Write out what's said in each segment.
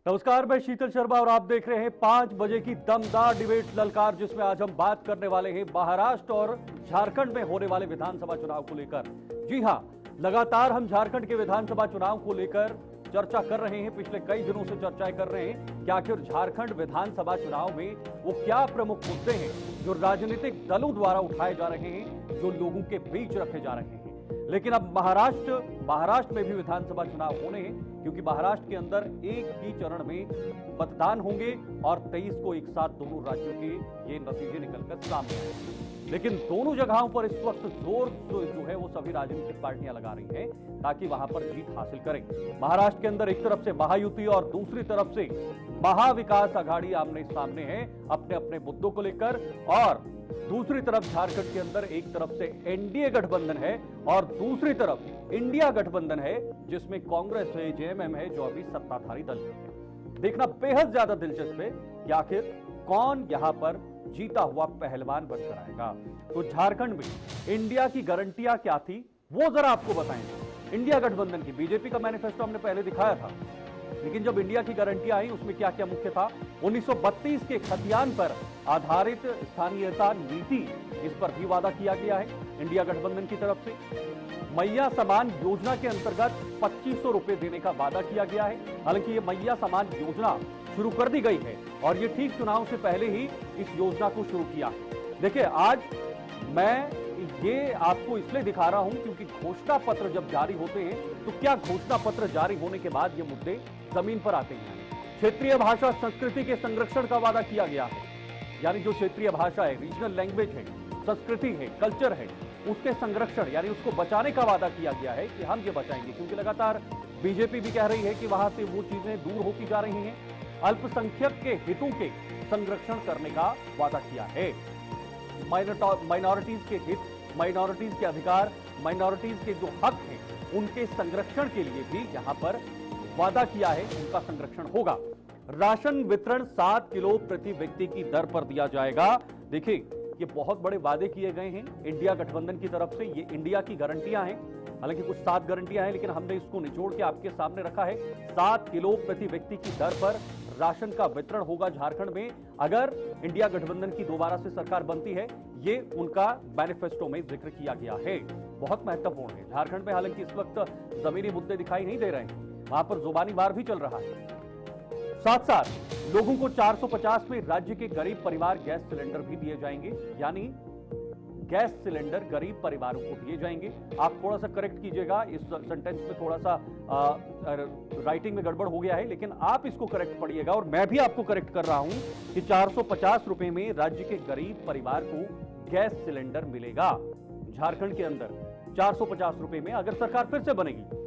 नमस्कार, मैं शीतल शर्मा और आप देख रहे हैं 5 बजे की दमदार डिबेट ललकार, जिसमें आज हम बात करने वाले हैं महाराष्ट्र और झारखंड में होने वाले विधानसभा चुनाव को लेकर। जी हां, लगातार हम झारखंड के विधानसभा चुनाव को लेकर चर्चा कर रहे हैं। पिछले कई दिनों से चर्चाएं कर रहे हैं कि आखिर झारखंड विधानसभा चुनाव में वो क्या प्रमुख मुद्दे हैं जो राजनीतिक दलों द्वारा उठाए जा रहे हैं, जो लोगों के बीच रखे जा रहे हैं। लेकिन अब महाराष्ट्र में भी विधानसभा चुनाव होने हैं, क्योंकि महाराष्ट्र के अंदर एक ही चरण में मतदान होंगे और 23 को एक साथ दोनों राज्यों के ये नतीजे निकलकर सामने आएंगे। लेकिन दोनों जगहों पर इस वक्त जोर जो है वो सभी राजनीतिक पार्टियां लगा रही हैं ताकि वहां पर जीत हासिल करें। महाराष्ट्र के अंदर एक तरफ से महायुति और दूसरी तरफ से महाविकास आघाड़ी आमने सामने है अपने अपने मुद्दों को लेकर, और दूसरी तरफ झारखंड के अंदर एक तरफ से एनडीए गठबंधन है और दूसरी तरफ इंडिया गठबंधन है, जिसमें कांग्रेस है, जेएमएम है, जो अभी सत्ताधारी दल है। देखना बेहद ज्यादा दिलचस्प है कि आखिर कौन यहां पर जीता हुआ पहलवान बनकर आएगा। तो झारखंड में इंडिया की गारंटियां क्या थी वो जरा आपको बताएंगे। इंडिया गठबंधन की बीजेपी का मैनिफेस्टो हमने पहले दिखाया था, लेकिन जब इंडिया की गारंटियां आई उसमें क्या क्या मुख्य था। 1932 के खतियान पर आधारित स्थानीयता नीति, इस पर भी वादा किया गया है इंडिया गठबंधन की तरफ से। मैया समान योजना के अंतर्गत 2500 रुपए देने का वादा किया गया है। हालांकि ये मैया समान योजना शुरू कर दी गई है और ये ठीक चुनाव से पहले ही इस योजना को शुरू किया है। देखिए, आज मैं ये आपको इसलिए दिखा रहा हूं क्योंकि घोषणा पत्र जब जारी होते हैं तो क्या घोषणा पत्र जारी होने के बाद ये मुद्दे जमीन पर आते हैं। क्षेत्रीय भाषा संस्कृति के संरक्षण का वादा किया गया है, यानी जो क्षेत्रीय भाषा है, रीजनल लैंग्वेज है, संस्कृति है, कल्चर है, उसके संरक्षण यानी उसको बचाने का वादा किया गया है कि हम ये बचाएंगे। क्योंकि लगातार बीजेपी भी कह रही है कि वहां से वो चीजें दूर होती जा रही हैं। अल्पसंख्यक के हितों के संरक्षण करने का वादा किया है। माइनॉरिटीज के हित, माइनॉरिटीज के अधिकार, माइनॉरिटीज के जो हक हैं उनके संरक्षण के लिए भी यहां पर वादा किया है, उनका संरक्षण होगा। राशन वितरण 7 किलो प्रति व्यक्ति की दर पर दिया जाएगा। देखिए, ये बहुत बड़े वादे किए गए हैं इंडिया गठबंधन की तरफ से। ये इंडिया की गारंटियां हैं, हालांकि कुछ 7 गारंटियां हैं, लेकिन हमने इसको निचोड़ के आपके सामने रखा है। 7 किलो प्रति व्यक्ति की दर पर राशन का वितरण होगा झारखंड में अगर इंडिया गठबंधन की दोबारा से सरकार बनती है। ये उनका मैनिफेस्टो में जिक्र किया गया है, बहुत महत्वपूर्ण है। झारखंड में हालांकि इस वक्त जमीनी मुद्दे दिखाई नहीं दे रहे हैं, वहां पर जुबानी वार भी चल रहा है। साथ साथ लोगों को 450 में राज्य के गरीब परिवार गैस सिलेंडर भी दिए जाएंगे, यानी गैस सिलेंडर गरीब परिवारों को दिए जाएंगे। आप थोड़ा सा करेक्ट कीजिएगा, इस सेंटेंस में थोड़ा सा राइटिंग में गड़बड़ हो गया है, लेकिन आप इसको करेक्ट पढ़िएगा और मैं भी आपको करेक्ट कर रहा हूं कि 450 रुपए में राज्य के गरीब परिवार को गैस सिलेंडर मिलेगा। झारखंड के अंदर 450 रुपए में अगर सरकार फिर से बनेगी।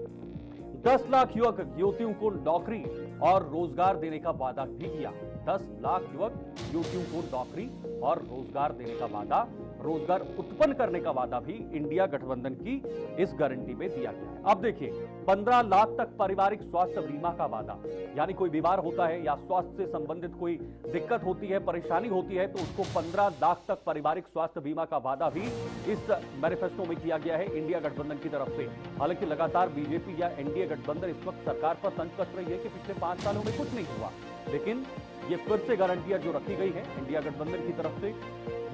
10 लाख युवक युवतियों को नौकरी और रोजगार देने का वादा भी किया। 10 लाख युवक युवतियों को नौकरी और रोजगार देने का वादा, रोजगार उत्पन्न करने का वादा भी इंडिया गठबंधन की इस गारंटी में दिया गया है। अब देखिए, 15 लाख तक पारिवारिक स्वास्थ्य बीमा का वादा, यानी कोई बीमार होता है या स्वास्थ्य से संबंधित कोई दिक्कत होती है, परेशानी होती है, तो उसको 15 लाख तक पारिवारिक स्वास्थ्य बीमा का वादा भी इस मैनिफेस्टो में किया गया है इंडिया गठबंधन की तरफ से। हालांकि लगातार बीजेपी या एनडीए गठबंधन इस वक्त सरकार पर तंज कस रही है कि पिछले 5 सालों में कुछ नहीं हुआ, लेकिन ये फिर से गारंटियां जो रखी गई है इंडिया गठबंधन की तरफ से,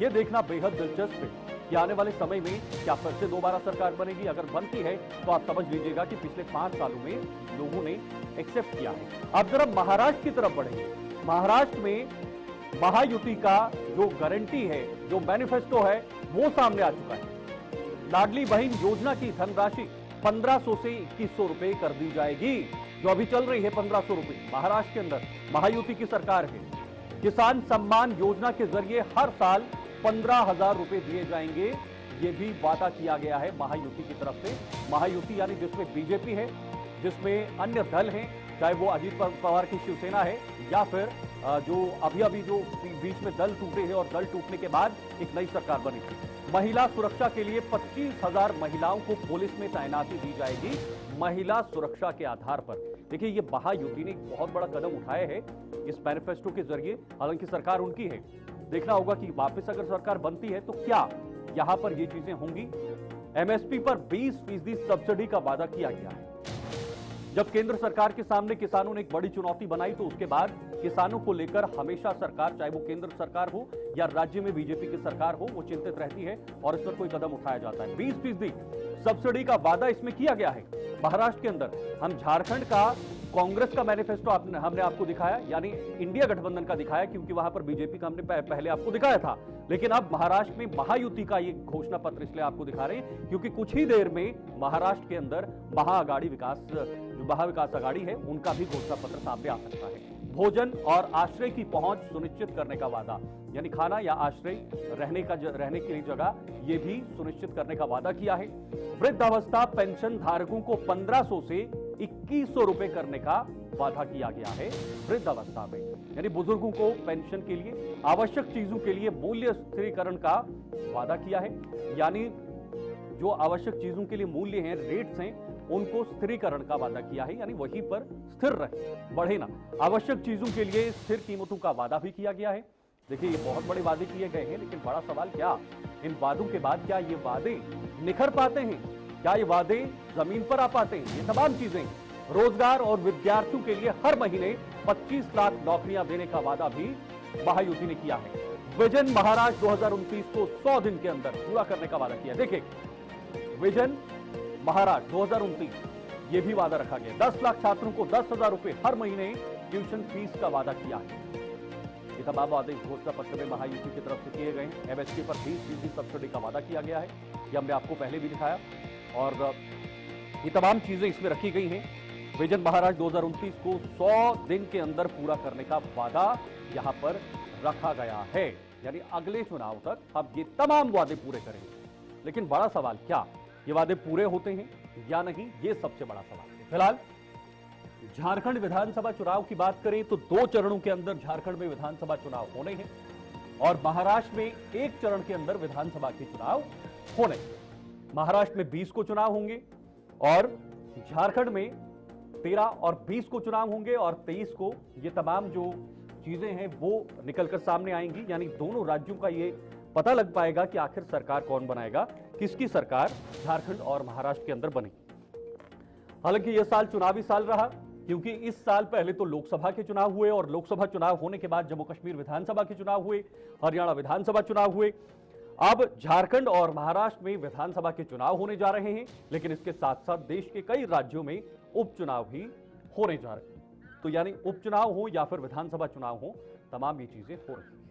ये देखना बेहद दिलचस्प है कि आने वाले समय में क्या फिर से दोबारा सरकार बनेगी। अगर बनती है तो आप समझ लीजिएगा कि पिछले 5 सालों में लोगों ने एक्सेप्ट किया है। अब जरा महाराष्ट्र की तरफ बढ़ेंगे। महाराष्ट्र में महायुति का जो गारंटी है, जो मैनिफेस्टो है, वो सामने आ चुका है। लाडली बहन योजना की धनराशि 1500 से 2100 रुपए कर दी जाएगी, जो अभी चल रही है 1500 रुपए। महाराष्ट्र के अंदर महायुति की सरकार है। किसान सम्मान योजना के जरिए हर साल 15,000 रुपए दिए जाएंगे, ये भी वादा किया गया है महायुति की तरफ से। महायुति यानी जिसमें बीजेपी है, जिसमें अन्य दल हैं, चाहे वो अजीत पवार की शिवसेना है या फिर जो अभी जो बीच में दल टूटे हैं और दल टूटने के बाद एक नई सरकार बनी थी। महिला सुरक्षा के लिए 25,000 महिलाओं को पुलिस में तैनाती दी जाएगी, महिला सुरक्षा के आधार पर। देखिए, ये महायुति ने एक बहुत बड़ा कदम उठाया है इस मैनिफेस्टो के जरिए। हालांकि सरकार उनकी है, देखना होगा कि वापस अगर सरकार बनती है तो क्या यहां पर ये चीजें होंगी। एमएसपी पर 20% सब्सिडी का वादा किया गया है। जब केंद्र सरकार के सामने किसानों ने एक बड़ी चुनौती बनाई तो उसके बाद किसानों को लेकर हमेशा सरकार, चाहे वो केंद्र सरकार हो या राज्य में बीजेपी की सरकार हो, वो चिंतित रहती है और इस पर कोई कदम उठाया जाता है। 20% सब्सिडी का वादा इसमें किया गया है। महाराष्ट्र के अंदर हम झारखंड का कांग्रेस का मैनिफेस्टो हमने आपको दिखाया, यानी इंडिया गठबंधन का दिखाया, क्योंकि वहां पर बीजेपी का हमने पहले आपको दिखाया था। लेकिन अब महाराष्ट्र में महायुति का ये घोषणा पत्र इसलिए आपको दिखा रहे हैं क्योंकि कुछ ही देर में महाराष्ट्र के अंदर महाविकास आघाड़ी है, उनका भी घोषणा पत्र सामने आ सकता है। भोजन और आश्रय की पहुंच सुनिश्चित करने का वादा, यानी खाना या आश्रय, रहने के लिए जगह, ये भी सुनिश्चित करने का वादा किया है। वृद्धावस्था पेंशन धारकों को 1500 से 2100 रुपए करने का वादा किया गया है। वृद्धावस्था में यानी बुजुर्गों को पेंशन के लिए, आवश्यक चीजों के लिए मूल्य स्थिरीकरण का वादा किया है, यानी जो आवश्यक चीजों के लिए मूल्य हैं, रेट्स हैं, उनको स्थिरीकरण का वादा किया है, यानी वहीं पर स्थिर रहे, बढ़े ना। आवश्यक चीजों के लिए स्थिर कीमतों का वादा भी किया गया है। देखिए, ये बहुत बड़े वादे किए गए हैं, लेकिन बड़ा सवाल क्या, इन वादों के बाद क्या ये वादे निखर पाते हैं? क्या ये वादे जमीन पर आ पाते हैं? ये तमाम चीजें, रोजगार और विद्यार्थियों के लिए हर महीने 25 लाख नौकरियां देने का वादा भी महायुति ने किया है। विजन महाराष्ट्र 2029 को 100 दिन के अंदर पूरा करने का वादा किया। देखिए, विजन महाराष्ट्र 2029 ये भी वादा रखा गया। 10 लाख छात्रों को 10,000 रुपए हर महीने ट्यूशन फीस का वादा किया है। ये तमाम वादे घोषणा पत्र में महायुति की तरफ से किए गए हैं। एमएसपी पर 20% सब्सिडी का वादा किया गया है, ये हमने आपको पहले भी दिखाया, और ये तमाम चीजें इसमें रखी गई हैं। विजन महाराष्ट्र 2029 को 100 दिन के अंदर पूरा करने का वादा यहां पर रखा गया है, यानी अगले चुनाव तक हम ये तमाम वादे पूरे करेंगे। लेकिन बड़ा सवाल क्या, ये वादे पूरे होते हैं या नहीं, ये सबसे बड़ा सवाल है। फिलहाल झारखंड विधानसभा चुनाव की बात करें तो 2 चरणों के अंदर झारखंड में विधानसभा चुनाव होने हैं और महाराष्ट्र में 1 चरण के अंदर विधानसभा के चुनाव होने हैं। महाराष्ट्र में 20 को चुनाव होंगे और झारखंड में 13 और 20 को चुनाव होंगे और 23 को ये तमाम जो चीजें हैं वो निकलकर सामने आएंगी, यानी दोनों राज्यों का ये पता लग पाएगा कि आखिर सरकार कौन बनाएगा, किसकी सरकार झारखंड और महाराष्ट्र के अंदर बनेगी। हालांकि यह साल चुनावी साल रहा, क्योंकि इस साल पहले तो लोकसभा के चुनाव हुए और लोकसभा चुनाव होने के बाद जम्मू कश्मीर विधानसभा के चुनाव हुए, हरियाणा विधानसभा चुनाव हुए। अब झारखंड और महाराष्ट्र में विधानसभा के चुनाव होने जा रहे हैं, लेकिन इसके साथ साथ देश के कई राज्यों में उपचुनाव भी होने जा रहे हैं। तो यानी उपचुनाव हो या फिर विधानसभा चुनाव हो, तमाम ये चीजें हो रही हैं।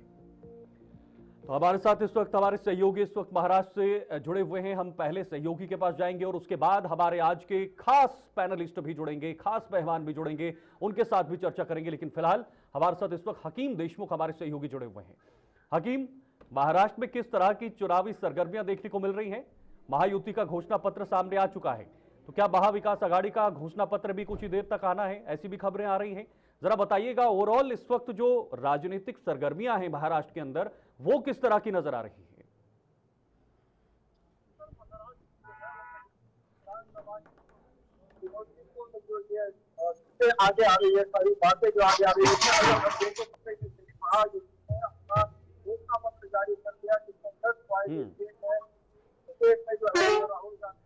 तो हमारे साथ इस वक्त हमारे सहयोगी इस वक्त महाराष्ट्र से जुड़े हुए हैं। हम पहले सहयोगी के पास जाएंगे और उसके बाद हमारे आज के खास पैनलिस्ट भी जुड़ेंगे, खास मेहमान भी जुड़ेंगे, उनके साथ भी चर्चा करेंगे। लेकिन फिलहाल हमारे साथ इस वक्त हकीम देशमुख हमारे सहयोगी जुड़े हुए हैं। हकीम, महाराष्ट्र में किस तरह की चुनावी सरगर्मियां देखने को मिल रही हैं? महायुति का घोषणा पत्र सामने आ चुका है, तो क्या महाविकास आघाड़ी का घोषणा पत्र भी कुछ ही देर तक आना है, ऐसी भी खबरें आ रही हैं। जरा बताइएगा, ओवरऑल इस वक्त जो राजनीतिक सरगर्मियां हैं महाराष्ट्र के अंदर, वो किस तरह की नजर आ रही है? आगे आ रही है, सारी बातें जो आगे आ रही है, घोषणा पत्र जारी कर दिया जिसमें 10 वायदे है। स्टेट में जो है राहुल गांधी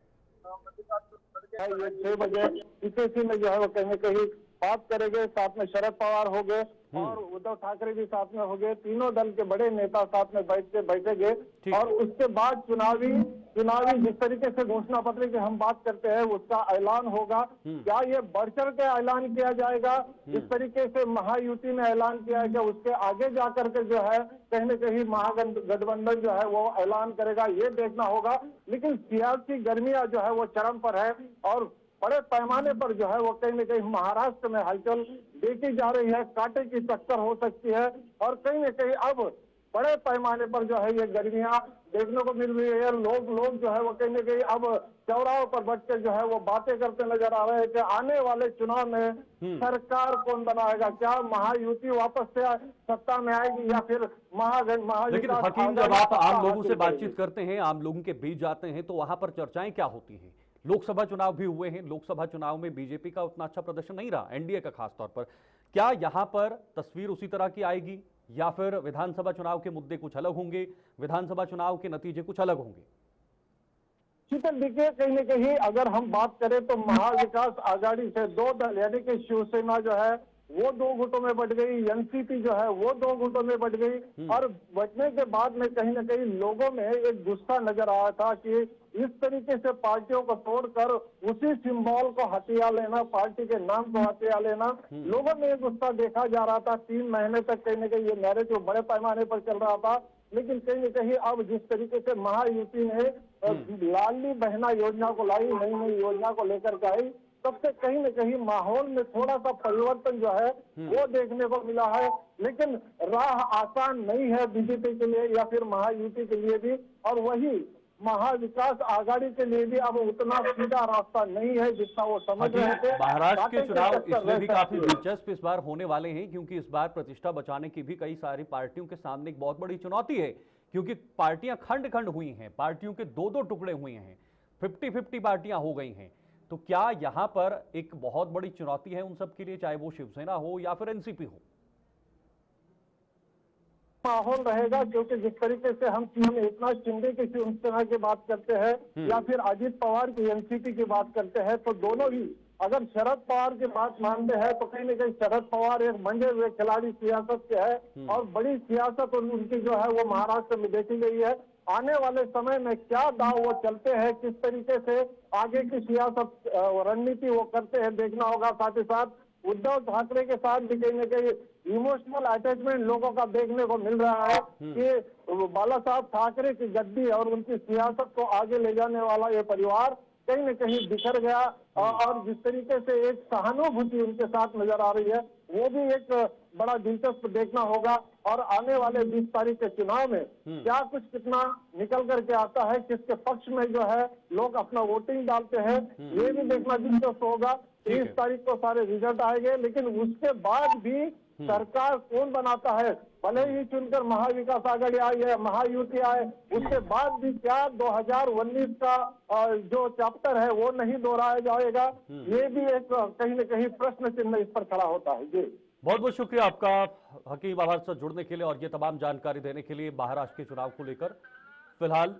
6 बजे पीसीसी में जो है वो कहीं कहीं बात करेंगे, साथ में शरद पवार हो गए और उद्धव ठाकरे भी साथ में हो गए, तीनों दल के बड़े नेता साथ में बैठेंगे और उसके बाद चुनावी जिस तरीके से घोषणा पत्र की हम बात करते हैं उसका ऐलान होगा। क्या ये बढ़ चढ़ के ऐलान किया जाएगा, जिस तरीके से महायुति ने ऐलान किया है, क्या उसके आगे जाकर के जो है कहीं न कहीं महागठबंधन जो है वो ऐलान करेगा, ये देखना होगा। लेकिन सियासी गर्मियां जो है वो चरम पर है और बड़े पैमाने पर जो है वो कहीं न कहीं महाराष्ट्र में हलचल देखी जा रही है, कांटे की टक्कर हो सकती है और कहीं न कहीं अब बड़े पैमाने पर जो है ये गर्मियां देखने को मिल रही है। लोग जो है वो कहीं न कहीं अब चौराहों पर बैठ के जो है वो बातें करते नजर आ रहे हैं कि आने वाले चुनाव में सरकार कौन बनाएगा, क्या महायुति वापस से सत्ता में आएगी या फिर लेकिन हकीम, जब आप आम लोगों से बातचीत करते हैं, आम लोगों के बीच जाते हैं, तो वहां पर चर्चाएं क्या होती हैं? लोकसभा चुनाव भी हुए हैं, लोकसभा चुनाव में बीजेपी का उतना अच्छा प्रदर्शन नहीं रहा, एनडीए का खास तौर पर। क्या यहां पर तस्वीर उसी तरह की आएगी या फिर विधानसभा चुनाव के मुद्दे कुछ अलग होंगे, विधानसभा चुनाव के नतीजे कुछ अलग होंगे? शीतल देखिए, कहीं न कहीं अगर हम बात करें तो महाविकास आघाड़ी से दो दल यानी कि शिवसेना जो है वो दो गुटों में बट गई, एनसीपी जो है वो दो गुटों में बट गई। और बटने के बाद में कहीं न कहीं लोगों में एक गुस्सा नजर आया था कि इस तरीके से पार्टियों को तोड़कर उसी सिंबल को हथिया लेना, पार्टी के नाम को हथिया लेना, लोगों में एक गुस्सा देखा जा रहा था। 3 महीने तक कहीं न कहीं ये नैरेटिव बड़े पैमाने पर चल रहा था, लेकिन कहीं न कहीं अब जिस तरीके से महायुति ने लाडली बहना योजना को लाई, नई नई योजना को लेकर के आई, तब से कहीं न कहीं माहौल में थोड़ा सा परिवर्तन जो है वो देखने को मिला है। लेकिन राह आसान नहीं है बीजेपी के लिए या फिर महायुति के लिए भी, और वही महाविकास आघाड़ी के लिए भी अब उतना सीधा रास्ता नहीं है जितना वो समझ रहे थे। महाराष्ट्र के चुनाव इसलिए भी काफी हुई। दिलचस्प इस बार होने वाले हैं क्योंकि इस बार प्रतिष्ठा बचाने की भी कई सारी पार्टियों के सामने एक बहुत बड़ी चुनौती है, क्योंकि पार्टियां खंड खंड हुई हैं, पार्टियों के दो दो टुकड़े हुए हैं, 50-50 पार्टियां हो गई हैं। तो क्या यहां पर एक बहुत बड़ी चुनौती है उन सब के लिए, चाहे वो शिवसेना हो या फिर एनसीपी हो? माहौल रहेगा, क्योंकि जिस तरीके से हम एक नाथ शिंदे की शिवसेना की बात करते हैं या फिर अजित पवार की एनसीपी की बात करते हैं, तो दोनों ही अगर शरद पवार की बात मानते हैं तो कहीं न कहीं शरद पवार एक मंजे हुए खिलाड़ी सियासत के है और बड़ी सियासत उनकी जो है वो महाराष्ट्र में देखी गई है। आने वाले समय में क्या दाव वो चलते हैं, किस तरीके से आगे की सियासत रणनीति वो करते हैं, देखना होगा। साथ ही साथ उद्धव ठाकरे के साथ भी कहीं न कहीं इमोशनल अटैचमेंट लोगों का देखने को मिल रहा है कि बाला साहब ठाकरे की गद्दी और उनकी सियासत को आगे ले जाने वाला ये परिवार कहीं न कहीं बिखर गया। और जिस तरीके से एक सहानुभूति उनके साथ नजर आ रही है, वो भी एक बड़ा दिलचस्प देखना होगा। और आने वाले 20 तारीख के चुनाव में क्या कुछ कितना निकल करके आता है, किसके पक्ष में जो है लोग अपना वोटिंग डालते हैं, ये भी देखना दिलचस्प होगा। 30 तारीख को सारे रिजल्ट आएंगे, लेकिन उसके बाद भी सरकार कौन बनाता है, भले ही चुनकर महाविकास आघाड़ी आई है, महायुति आए, उसके बाद भी क्या 2019 का जो चैप्टर है वो नहीं दोहराया जाएगा, ये भी एक कहीं न कहीं प्रश्न चिन्ह इस पर खड़ा होता है। जी बहुत बहुत शुक्रिया आपका हकीम, आभार से जुड़ने के लिए और ये तमाम जानकारी देने के लिए महाराष्ट्र के चुनाव को लेकर। फिलहाल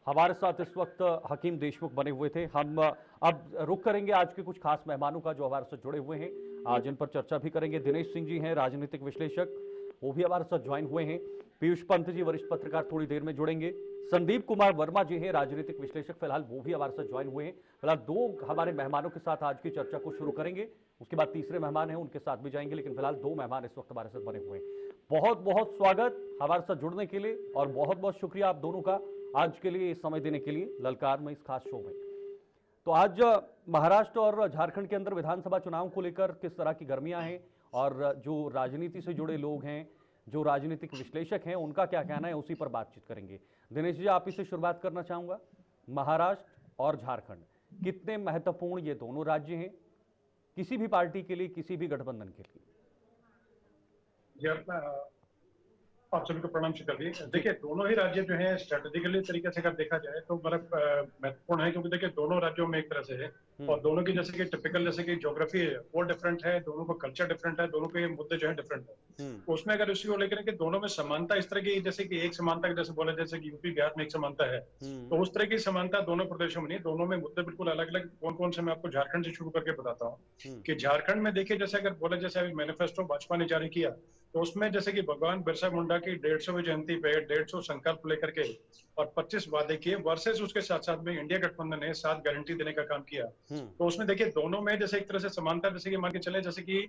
हमारे साथ इस वक्त हकीम देशमुख बने हुए थे। हम अब रुक करेंगे आज के कुछ खास मेहमानों का जो हमारे साथ जुड़े हुए हैं, आज इन पर चर्चा भी करेंगे। दिनेश सिंह जी हैं राजनीतिक विश्लेषक, वो भी हमारे साथ ज्वाइन हुए हैं। पीयूष पंत जी वरिष्ठ पत्रकार थोड़ी देर में जुड़ेंगे। संदीप कुमार वर्मा जी हैं राजनीतिक विश्लेषक, फिलहाल वो भी हमारे साथ ज्वाइन हुए हैं। फिलहाल दो हमारे मेहमानों के साथ आज की चर्चा को शुरू करेंगे, उसके बाद तीसरे मेहमान हैं उनके साथ भी जाएंगे, लेकिन फिलहाल दो मेहमान इस वक्त हमारे साथ बने हुए हैं। बहुत बहुत स्वागत हमारे साथ जुड़ने के लिए और बहुत बहुत शुक्रिया आप दोनों का आज के लिए समय देने के लिए ललकार में इस खास शो में। तो आज महाराष्ट्र और झारखंड के अंदर विधानसभा चुनाव को लेकर किस तरह की गर्मियां हैं और जो राजनीति से जुड़े लोग हैं, जो राजनीतिक विश्लेषक हैं, उनका क्या कहना है, उसी पर बातचीत करेंगे। दिनेश जी, आप इसे शुरुआत करना चाहूंगा। महाराष्ट्र और झारखंड कितने महत्वपूर्ण ये दोनों राज्य हैं किसी भी पार्टी के लिए, किसी भी गठबंधन के लिए? आप सभी को प्रणाम शीतल जी। देखिए, दोनों ही राज्य जो हैं स्ट्रेटेजिकली तरीके से अगर देखा जाए तो मतलब महत्वपूर्ण है, क्योंकि देखिए दोनों राज्यों में एक तरह से है और दोनों की जैसे कि टिपिकल जैसे कि ज्योग्राफी है वो डिफरेंट है, दोनों का कल्चर डिफरेंट है, दोनों के मुद्दे जो है डिफरेंट है। तो उसमें अगर इसी को लेकर के दोनों में समानता इस तरह की, जैसे कि एक समानता जैसे बोला जैसे कि यूपी बिहार में एक समानता है, तो उस तरह की समानता दोनों प्रदेशों में नहीं, दोनों में मुद्दे बिल्कुल अलग अलग। कौन कौन से मैं आपको झारखंड से शुरू करके बताता हूँ कि झारखंड में देखिए जैसे अगर बोला जैसे अभी मैनिफेस्टो भाजपा ने जारी किया तो उसमें जैसे कि भगवान बिरसा मुंडा की 150वीं जयंती पे 150 संकल्प लेकर के और 25 वादे किए वर्सेस उसके साथ साथ में इंडिया गठबंधन ने 7 गारंटी देने का काम किया। तो उसमें देखिए दोनों में जैसे एक तरह से समानता, जैसे कि मान के चले जैसे कि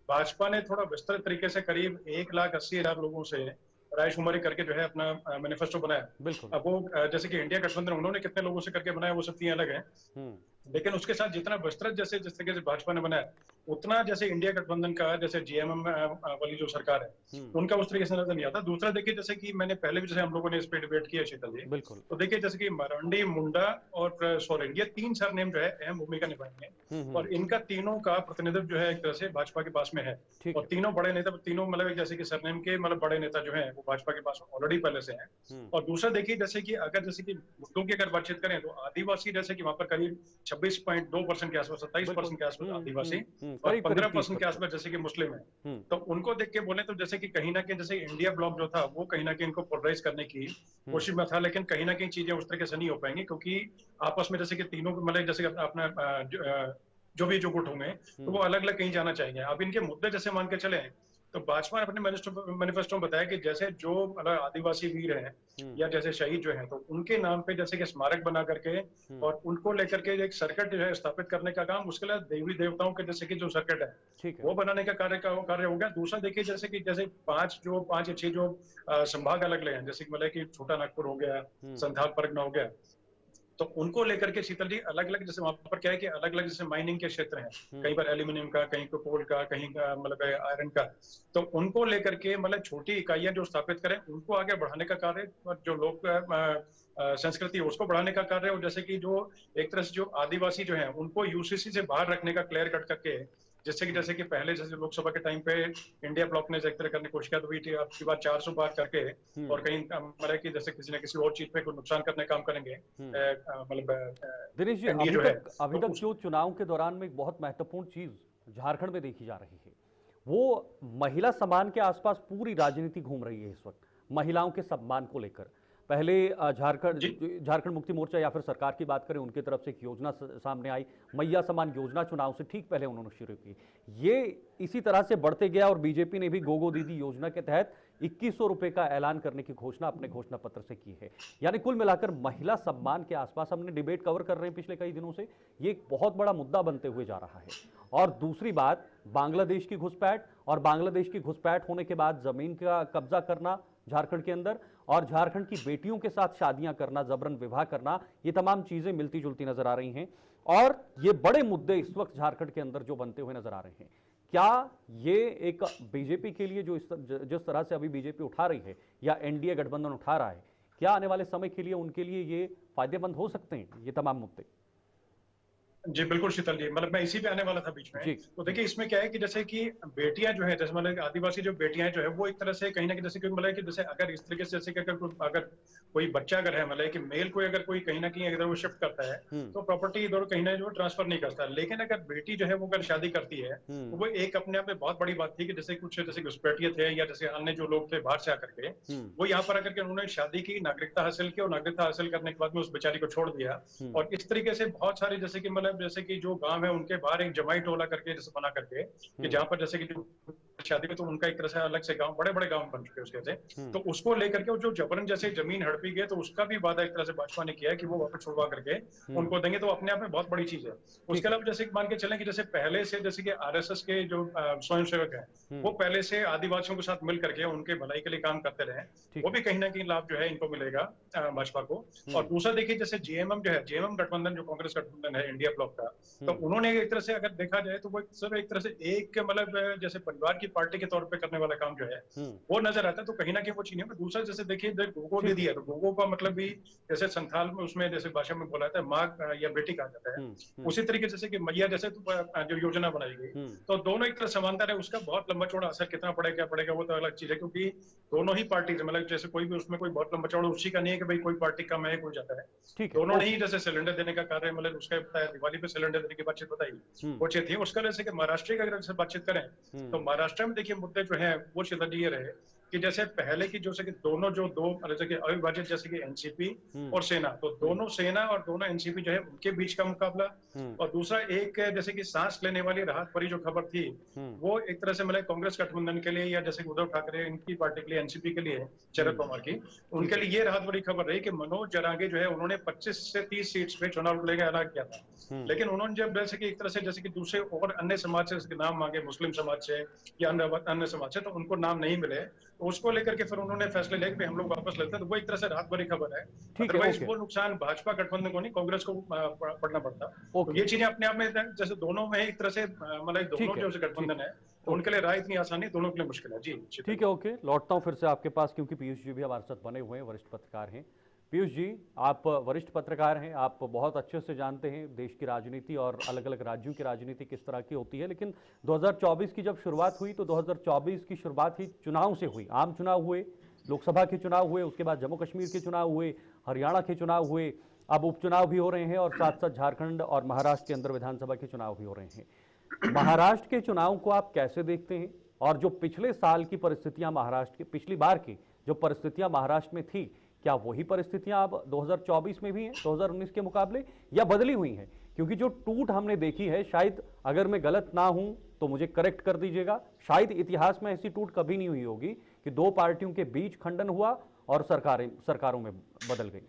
भाजपा ने थोड़ा विस्तृत तरीके से करीब 1,80,000 लोगों से रायशुमारी करके जो है अपना मैनिफेस्टो बनाया। अब वो जैसे कि इंडिया गठबंधन उन्होंने कितने लोगों से करके बनाया वो सब चीजें अलग है, लेकिन उसके साथ जितना विस्तृत जैसे जिस तरीके से भाजपा ने बनाया उतना जैसे इंडिया गठबंधन का जैसे जीएमएम वाली जो सरकार है उनका उस तरीके से नजर नहीं आता। दूसरा देखिए जैसे कि मैंने पहले भी जैसे हम लोगों ने इस पे डिबेट किया शीतल जी, तो देखिए जैसे कि मरांडी, मुंडा और सोरेन ये 3 सरनेम जो है अहम भूमिका निभाएंगे और इनका तीनों का प्रतिनिधित्व जो है एक तरह से भाजपा के पास में है और तीनों बड़े नेता, तीनों मतलब जैसे कि सरनेम के मतलब बड़े नेता जो है वो भाजपा के पास ऑलरेडी पहले से है। और दूसरा देखिए जैसे कि अगर जैसे कि मुद्दों की अगर बातचीत करें तो आदिवासी जैसे कि वहां पर करीब 26.2% के आसपास, 27% के आसपास आदिवासी और करीब 15% के आसपास जैसे कि मुस्लिम है। तो उनको देख के बोले तो जैसे कि कहीं ना कहीं जैसे इंडिया ब्लॉक जो था वो कहीं ना कहीं इनको पोलराइज करने की कोशिश में था, लेकिन कहीं ना कहीं चीजें उस तरीके से नहीं हो पाएंगी, क्योंकि आपस में जैसे कि तीनों मतलब जैसे अपना जो भी जो गुट होंगे तो वो अलग अलग कहीं जाना चाहेंगे। अब इनके मुद्दे जैसे मान के चले तो भाजपा ने अपने मैनिफेस्टो में बताया कि जैसे जो मतलब आदिवासी वीर हैं या जैसे शहीद जो हैं तो उनके नाम पे जैसे कि स्मारक बना करके और उनको लेकर के एक सर्किट जो है स्थापित करने का काम, उसके लिए देवी देवताओं के जैसे कि जो सर्किट है वो बनाने का कार्य हो गया। दूसरा देखिए जैसे कि जैसे पांच या छह जो संभाग अलग अलग हैं, जैसे मतलब कि छोटा नागपुर हो गया, संथाल परगना हो गया, तो उनको लेकर के शीतल जी अलग अलग जैसे वहां पर क्या है कि अलग अलग जैसे माइनिंग के क्षेत्र हैं, कहीं पर एल्यूमिनियम का, कहीं पर कोल का, कहीं का मतलब आयरन का, तो उनको लेकर के मतलब छोटी इकाइयां जो स्थापित करें उनको आगे बढ़ाने का कार्य और जो लोग संस्कृति है उसको बढ़ाने का कार्य, और जैसे कि जो एक तरह से जो आदिवासी जो है उनको यूसीसी से बाहर रखने का क्लियर कट करके, जैसे कि पहले जैसे लोकसभा के टाइम पे इंडिया ब्लॉक ने एक तरह करने की कोशिश किया तो आपकी बात 400 बार करके और कहीं मतलब कि जैसे किसी न किसी और चीज पे कोई नुकसान करने का काम करेंगे मतलब दिनेश जी, अभी तक जो चुनाव के दौरान में एक बहुत महत्वपूर्ण चीज झारखंड में देखी जा रही है वो महिला सम्मान के आसपास पूरी राजनीति घूम रही है इस वक्त, महिलाओं के सम्मान को लेकर। पहले झारखंड मुक्ति मोर्चा या फिर सरकार की बात करें, उनकी तरफ से एक योजना सामने आई, मैया सम्मान योजना, चुनाव से ठीक पहले उन्होंने शुरू की। ये इसी तरह से बढ़ते गया और बीजेपी ने भी गोगो दीदी योजना के तहत 2100 रुपए का ऐलान करने की घोषणा अपने घोषणा पत्र से की है। यानी कुल मिलाकर महिला सम्मान के आसपास हमने डिबेट कवर कर रहे हैं पिछले कई दिनों से, ये एक बहुत बड़ा मुद्दा बनते हुए जा रहा है। और दूसरी बात, बांग्लादेश की घुसपैठ, और बांग्लादेश की घुसपैठ होने के बाद जमीन का कब्जा करना झारखंड के अंदर और झारखंड की बेटियों के साथ शादियां करना, जबरन विवाह करना, ये तमाम चीजें मिलती जुलती नजर आ रही हैं। और ये बड़े मुद्दे इस वक्त झारखंड के अंदर जो बनते हुए नजर आ रहे हैं, क्या ये एक बीजेपी के लिए जिस तरह से अभी बीजेपी उठा रही है या एनडीए गठबंधन उठा रहा है, क्या आने वाले समय के लिए उनके लिए ये फायदेमंद हो सकते हैं ये तमाम मुद्दे? जी बिल्कुल शीतल जी, मतलब मैं इसी पे आने वाला था बीच में। तो देखिए इसमें क्या है कि जैसे कि बेटियां जो है, जैसे मतलब आदिवासी जो बेटियां जो है वो एक तरह से कहीं ना कहीं जैसे कि मतलब कि जैसे अगर इस तरीके से जैसे कि अगर कोई बच्चा अगर है मतलब कि मेल को अगर कोई कहीं ना कहीं अगर वो शिफ्ट करता है तो प्रॉपर्टी इधर कहीं ना जो ट्रांसफर नहीं करता, लेकिन अगर बेटी जो है वो अगर शादी करती है तो वो एक अपने आप में बहुत बड़ी बात थी कि जैसे कुछ जैसे घुसपैठिए थे या जैसे अन्य जो लोग थे बाहर से आकर के वो यहाँ पर आकर के उन्होंने शादी की, नागरिकता हासिल की, और नागरिकता हासिल करने के बाद में उस बेचारी को छोड़ दिया। और इस तरीके से बहुत सारे जैसे कि मतलब जैसे कि जो गांव है उनके बाहर एक जमाई टोला करके जैसे बना करके कि जहाँ पर जैसे कि जो शादी में तो उनका एक तरह से अलग से गांव, बड़े बड़े गांव बन चुके उसके से, तो उसको लेकर के जो जबरन जैसे जमीन हड़पी गई तो उसका भी वादा एक तरह से भाजपा ने किया है कि वो वापस छुड़वा करके उनको देंगे, तो अपने आप में बहुत बड़ी चीज है। उसके अलावा जैसे मान के चलें कि जैसे पहले से जैसे कि आरएसएस के जो स्वयंसेवक है वो पहले से आदिवासियों के साथ मिल करके उनके भलाई के लिए काम करते रहे, वो भी कहीं ना कहीं लाभ जो है इनको मिलेगा भाजपा को। और दूसरा देखिए जैसे जेएमएम जो है, जेएमएम गठबंधन जो कांग्रेस गठबंधन है इंडिया ब्लॉक का, तो उन्होंने एक तरह से अगर देखा जाए तो वो सब एक तरह से एक मतलब जैसे परिवार की पार्टी के तौर पे करने वाला काम जो है वो नजर आता है, तो कहीं ना कहीं वो चीज है। दूसरा जैसे देखिए गोगो दे दिया, तो गोगो का मतलब भी जैसे संथाल में उसमें जैसे भाषा में बोला जाता है माँ या बेटी कहा जाता है, उसी तरीके जैसे कि मैया जैसे जो योजना बनाई गई, तो दोनों एक तरह समानता है। उसका बहुत लंबा चौड़ा असर कितना पड़ेगा क्या पड़ेगा वो तो अलग चीज है, क्योंकि दोनों ही पार्टी मतलब जैसे कोई भी उसमें कोई बहुत लंबा चौड़ा उसी का नहीं है कि भाई कोई पार्टी कम है कोई ज्यादा है, दोनों ने ही जैसे सिलेंडर देने का कार्य मतलब उसका बताया, दिवाली पे सिलेंडर देने की बातचीत बताई वो चीज थी। उसका जैसे कि महाराष्ट्र की अगर बातचीत करें तो महाराष्ट्र में देखिए मुद्दे जो है वो शीतल ये रहे कि जैसे पहले की जैसे कि दोनों जो दो जैसे कि अविभाजित जैसे कि एनसीपी और सेना, तो दोनों सेना और दोनों एनसीपी जो है उनके बीच का मुकाबला, और दूसरा एक जैसे कि सांस लेने वाली राहत भरी जो खबर थी वो एक तरह से मतलब कांग्रेस गठबंधन के लिए या जैसे उद्धव ठाकरे इनकी पार्टी के लिए, एनसीपी के लिए शरद पवार की, उनके लिए ये राहत भरी खबर रही कि मनोज जरांगे जो है उन्होंने 25 से 30 सीट्स पे चुनाव लड़ने का ऐलान किया था, लेकिन उन्होंने जब जैसे कि एक तरह से जैसे कि दूसरे और अन्य समाज से नाम मांगे, मुस्लिम समाज से या अन्य समाज से, तो उनको नाम नहीं मिले, तो उसको लेकर के फिर उन्होंने फैसले लिया कि हम लोग वापस लेते हैं, तो वो एक तरह से राहत भरी खबर है। अदरवाइज वो नुकसान भाजपा गठबंधन को नहीं कांग्रेस को पड़ना पड़ता। तो ये चीजें अपने आप में जैसे दोनों में एक तरह से मतलब दोनों जो गठबंधन है तो उनके लिए राय इतनी आसानी, दोनों के लिए मुश्किल है। जी ठीक है, ओके, लौटता हूं फिर से आपके पास क्योंकि पीयूष जी भी हमारे साथ बने हुए हैं, वरिष्ठ पत्रकार हैं। पीयूष जी, आप वरिष्ठ पत्रकार हैं, आप बहुत अच्छे से जानते हैं देश की राजनीति और अलग अलग राज्यों की राजनीति किस तरह की होती है, लेकिन 2024 की जब शुरुआत हुई तो 2024 की शुरुआत ही चुनाव से हुई। आम चुनाव हुए, लोकसभा के चुनाव हुए, उसके बाद जम्मू कश्मीर के चुनाव हुए, हरियाणा के चुनाव हुए, अब उपचुनाव भी हो रहे हैं और साथ साथ झारखंड और महाराष्ट्र के अंदर विधानसभा के चुनाव भी हो रहे हैं। महाराष्ट्र के चुनाव को आप कैसे देखते हैं? और जो पिछले साल की परिस्थितियां महाराष्ट्र की, पिछली बार की जो परिस्थितियां महाराष्ट्र में थी, क्या वही परिस्थितियां अब 2024 में भी हैं 2019 के मुकाबले, या बदली हुई हैं? क्योंकि जो टूट हमने देखी है, शायद अगर मैं गलत ना हूं तो मुझे करेक्ट कर दीजिएगा, शायद इतिहास में ऐसी टूट कभी नहीं हुई होगी कि दो पार्टियों के बीच खंडन हुआ और सरकारों में बदल गई।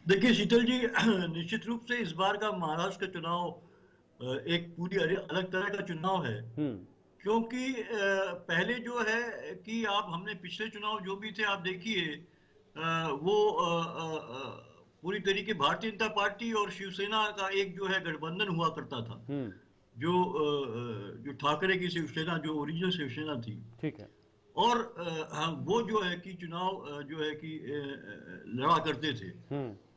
देखिए शीतल जी, निश्चित रूप से इस बार का महाराष्ट्र का चुनाव एक पूरी अलग तरह का चुनाव है, क्योंकि पहले जो है कि आप हमने पिछले चुनाव जो भी थे आप देखिए, वो पूरी तरीके भारतीय जनता पार्टी और शिवसेना का एक जो है गठबंधन हुआ करता था, जो ठाकरे की शिवसेना, जो ओरिजिनल शिवसेना थी, ठीक है, और वो जो है कि चुनाव जो है कि लड़ा करते थे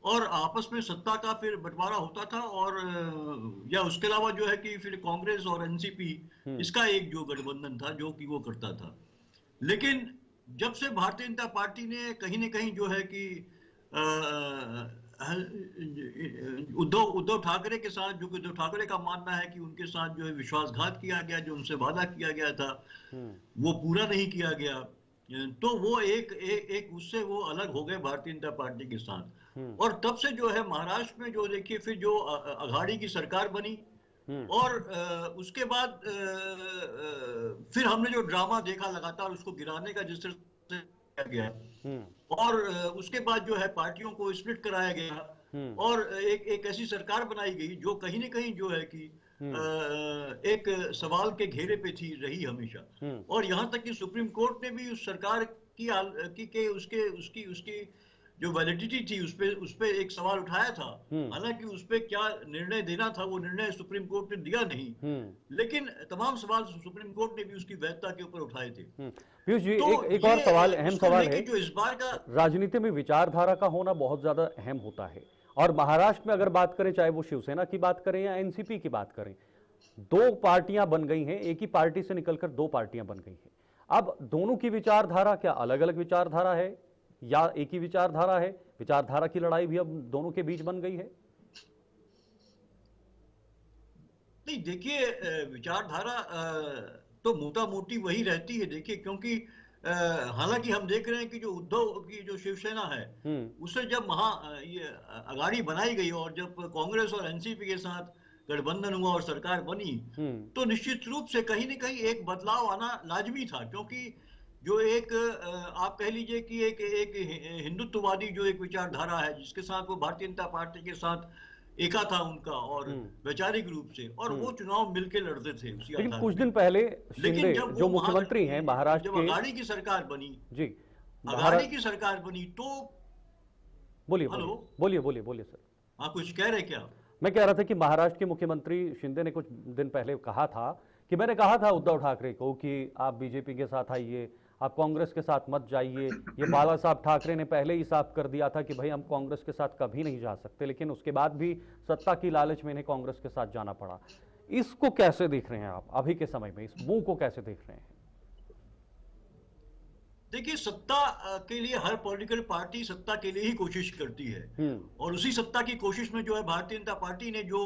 और आपस में सत्ता का फिर बंटवारा होता था, और या उसके अलावा जो है कि फिर कांग्रेस और एनसीपी इसका एक जो गठबंधन था जो कि वो करता था। लेकिन जब से भारतीय जनता पार्टी ने कहीं न कहीं जो है कि उद्धव ठाकरे के साथ, जो कि उद्धव ठाकरे का मानना है कि उनके साथ जो है विश्वासघात किया गया, जो उनसे वादा किया गया था वो पूरा नहीं किया गया, तो वो एक उससे वो अलग हो गए भारतीय जनता पार्टी के साथ। और तब से जो है महाराष्ट्र में जो देखिए फिर जो अघाड़ी की सरकार बनी, और उसके बाद फिर हमने जो ड्रामा देखा लगातार उसको गिराने का जिस तरह से किया गया, और उसके बाद जो है पार्टियों को स्प्लिट कराया गया और एक ऐसी सरकार बनाई गई जो कहीं न कहीं जो है कि एक सवाल के घेरे पे थी रही हमेशा। और यहाँ तक कि सुप्रीम कोर्ट ने भी उस सरकार की उसकी जो वैलिडिटी थी उस पे एक सवाल उठाया था। हालांकि उस पे क्या निर्णय देना था वो निर्णय सुप्रीम कोर्ट ने दिया नहीं, लेकिन तमाम सवाल सुप्रीम कोर्ट ने भी उसकी वैधता के ऊपर उठाए थे। पीयूष जी, तो एक और सवाल, अहम सवाल है, जो इस बार का राजनीति में विचारधारा का होना बहुत ज्यादा अहम होता है, और महाराष्ट्र में अगर बात करें, चाहे वो शिवसेना की बात करें या एनसीपी की बात करें, दो पार्टियां बन गई हैं, एक ही पार्टी से निकलकर दो पार्टियां बन गई हैं। अब दोनों की विचारधारा क्या अलग अलग विचारधारा है या एक ही विचारधारा है? विचारधारा की लड़ाई भी अब दोनों के बीच बन गई है? नहीं, देखिए विचारधारा तो मोटा मोटी वही रहती है। देखिए क्योंकि हालांकि हम देख रहे हैं कि जो उद्धव की जो शिवसेना है उससे जब ये अघाड़ी बनाई गई और जब कांग्रेस और एनसीपी के साथ गठबंधन हुआ और सरकार बनी, तो निश्चित रूप से कहीं न कहीं एक बदलाव आना लाजमी था, क्योंकि जो एक आप कह लीजिए कि एक हिंदुत्ववादी जो एक विचारधारा है जिसके साथ वो भारतीय जनता पार्टी के साथ एका था उनका, और वैचारिक रूप से, और वो चुनाव मिलकर लड़ते थे उसी आधार। लेकिन कुछ दिन पहले शिंदे जो मुख्यमंत्री हैं महाराष्ट्र के, अघाड़ी की सरकार बनी जी, अघाड़ी की सरकार बनी, तो बोलिए बोलिए सर। हाँ, कुछ कह रहे क्या? मैं कह रहा था कि महाराष्ट्र के मुख्यमंत्री शिंदे ने कुछ दिन पहले कहा था कि मैंने कहा था उद्धव ठाकरे को कि आप बीजेपी के साथ आइए, आप कांग्रेस के साथ मत जाइए। ये बाला साहब ठाकरे ने पहले ही साफ कर दिया था कि भाई हम कांग्रेस के साथ कभी नहीं जा सकते, लेकिन उसके बाद भी सत्ता की लालच में इन्हें कांग्रेस के साथ जाना पड़ा। इसको कैसे देख रहे हैं आप अभी के समय में, इस मुंह को कैसे देख रहे हैं? देखिए, सत्ता के लिए हर पॉलिटिकल पार्टी सत्ता के लिए ही कोशिश करती है, और उसी सत्ता की कोशिश में जो है भारतीय जनता पार्टी ने जो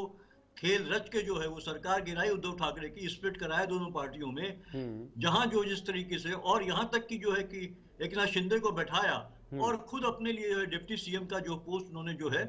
खेल रच के जो है वो सरकार गिराई उद्धव ठाकरे की, स्प्लिट कराया दोनों पार्टियों में, जहां जो जिस तरीके से, और यहां तक कि जो है कि एकनाथ शिंदे को बैठाया और खुद अपने लिए डिप्टी सीएम का जो पोस्ट उन्होंने जो है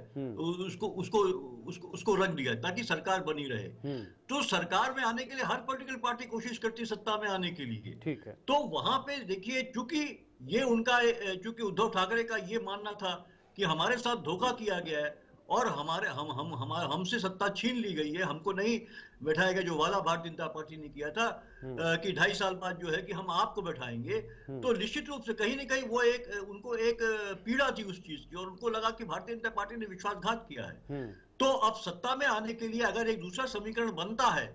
उसको रख दिया ताकि सरकार बनी रहे। तो सरकार में आने के लिए हर पॉलिटिकल पार्टी कोशिश करती है सत्ता में आने के लिए, ठीक है। तो वहां पे देखिए, चूंकि ये उनका, चूंकि उद्धव ठाकरे का ये मानना था कि हमारे साथ धोखा किया गया है और हमसे सत्ता छीन ली गई है, हमको नहीं बैठाया गया जो वादा भारतीय जनता पार्टी ने किया था कि 2.5 साल बाद जो है कि हम आपको बैठाएंगे, तो निश्चित रूप से कहीं न कहीं वो उनको एक पीड़ा थी उस चीज की, और उनको लगा कि भारतीय जनता पार्टी ने विश्वासघात किया है। तो अब सत्ता में आने के लिए अगर एक दूसरा समीकरण बनता है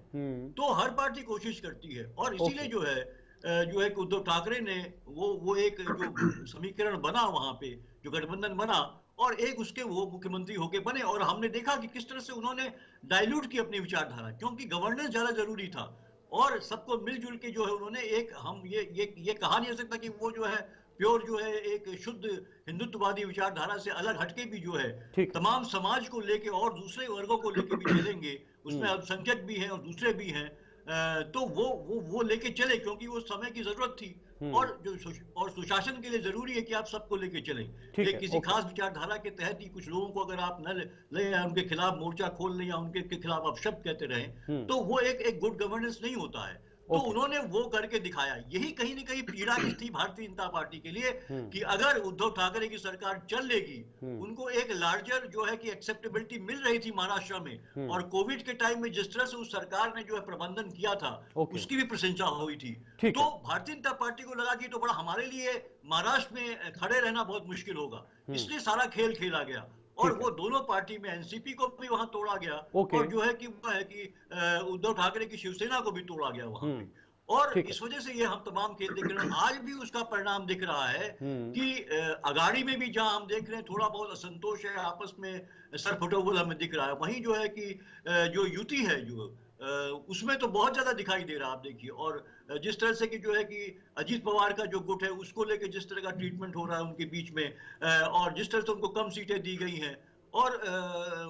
तो हर पार्टी कोशिश करती है, और इसीलिए जो है कि उद्धव ठाकरे ने वो एक जो समीकरण बना वहां पे, जो गठबंधन बना, और एक उसके वो मुख्यमंत्री होके बने, और हमने देखा कि किस तरह से उन्होंने डाइल्यूट की अपनी विचारधारा, क्योंकि गवर्नेंस ज्यादा जरूरी था, और सबको मिलजुल के जो है उन्होंने एक, हम ये कहा नहीं जा सकता कि वो जो है प्योर जो है एक शुद्ध हिंदुत्ववादी विचारधारा से अलग हटके भी जो है तमाम समाज को लेके और दूसरे वर्गों को लेके भी चलेंगे, उसमें अल्पसंख्यक भी हैं और दूसरे भी हैं, तो वो लेके चले, क्योंकि वो समय की जरूरत थी और सुशासन के लिए जरूरी है कि आप सबको लेके चलें। एक किसी खास विचारधारा के तहत ही कुछ लोगों को अगर आप न ले या उनके खिलाफ मोर्चा खोल लें या उनके खिलाफ आप शब्द कहते रहें, तो वो एक गुड गवर्नेंस नहीं होता है। तो उन्होंने वो करके दिखाया। यही कहीं न कहीं पीड़ा की थी भारतीय जनता पार्टी के लिए कि अगर उद्धव ठाकरे की सरकार चल लेगी, उनको एक लार्जर जो है कि एक्सेप्टेबिलिटी मिल रही थी महाराष्ट्र में, और कोविड के टाइम में जिस तरह से उस सरकार ने जो है प्रबंधन किया था उसकी भी प्रशंसा हुई थी। तो भारतीय जनता पार्टी को लगा कि तो बड़ा हमारे लिए महाराष्ट्र में खड़े रहना बहुत मुश्किल होगा, इसलिए सारा खेल खेला गया और वो दोनों पार्टी में एनसीपी को भी वहां तोड़ा गया और जो है कि उद्धव ठाकरे की शिवसेना को भी तोड़ा गया वहां पे, और इस वजह से ये हम तमाम खेल देख रहे हैं। आज भी उसका परिणाम दिख रहा है कि अगाड़ी में भी जहां हम देख रहे हैं थोड़ा बहुत असंतोष है, आपस में सरफटोबल हमें दिख रहा है, वहीं जो है कि जो युति है जो उसमें तो बहुत ज्यादा दिखाई दे रहा है। आप देखिए, और जिस तरह से कि जो है कि अजीत पवार का जो गुट है उसको लेके जिस तरह का ट्रीटमेंट हो रहा है उनके बीच में, और जिस तरह से उनको कम सीटें दी गई हैं, और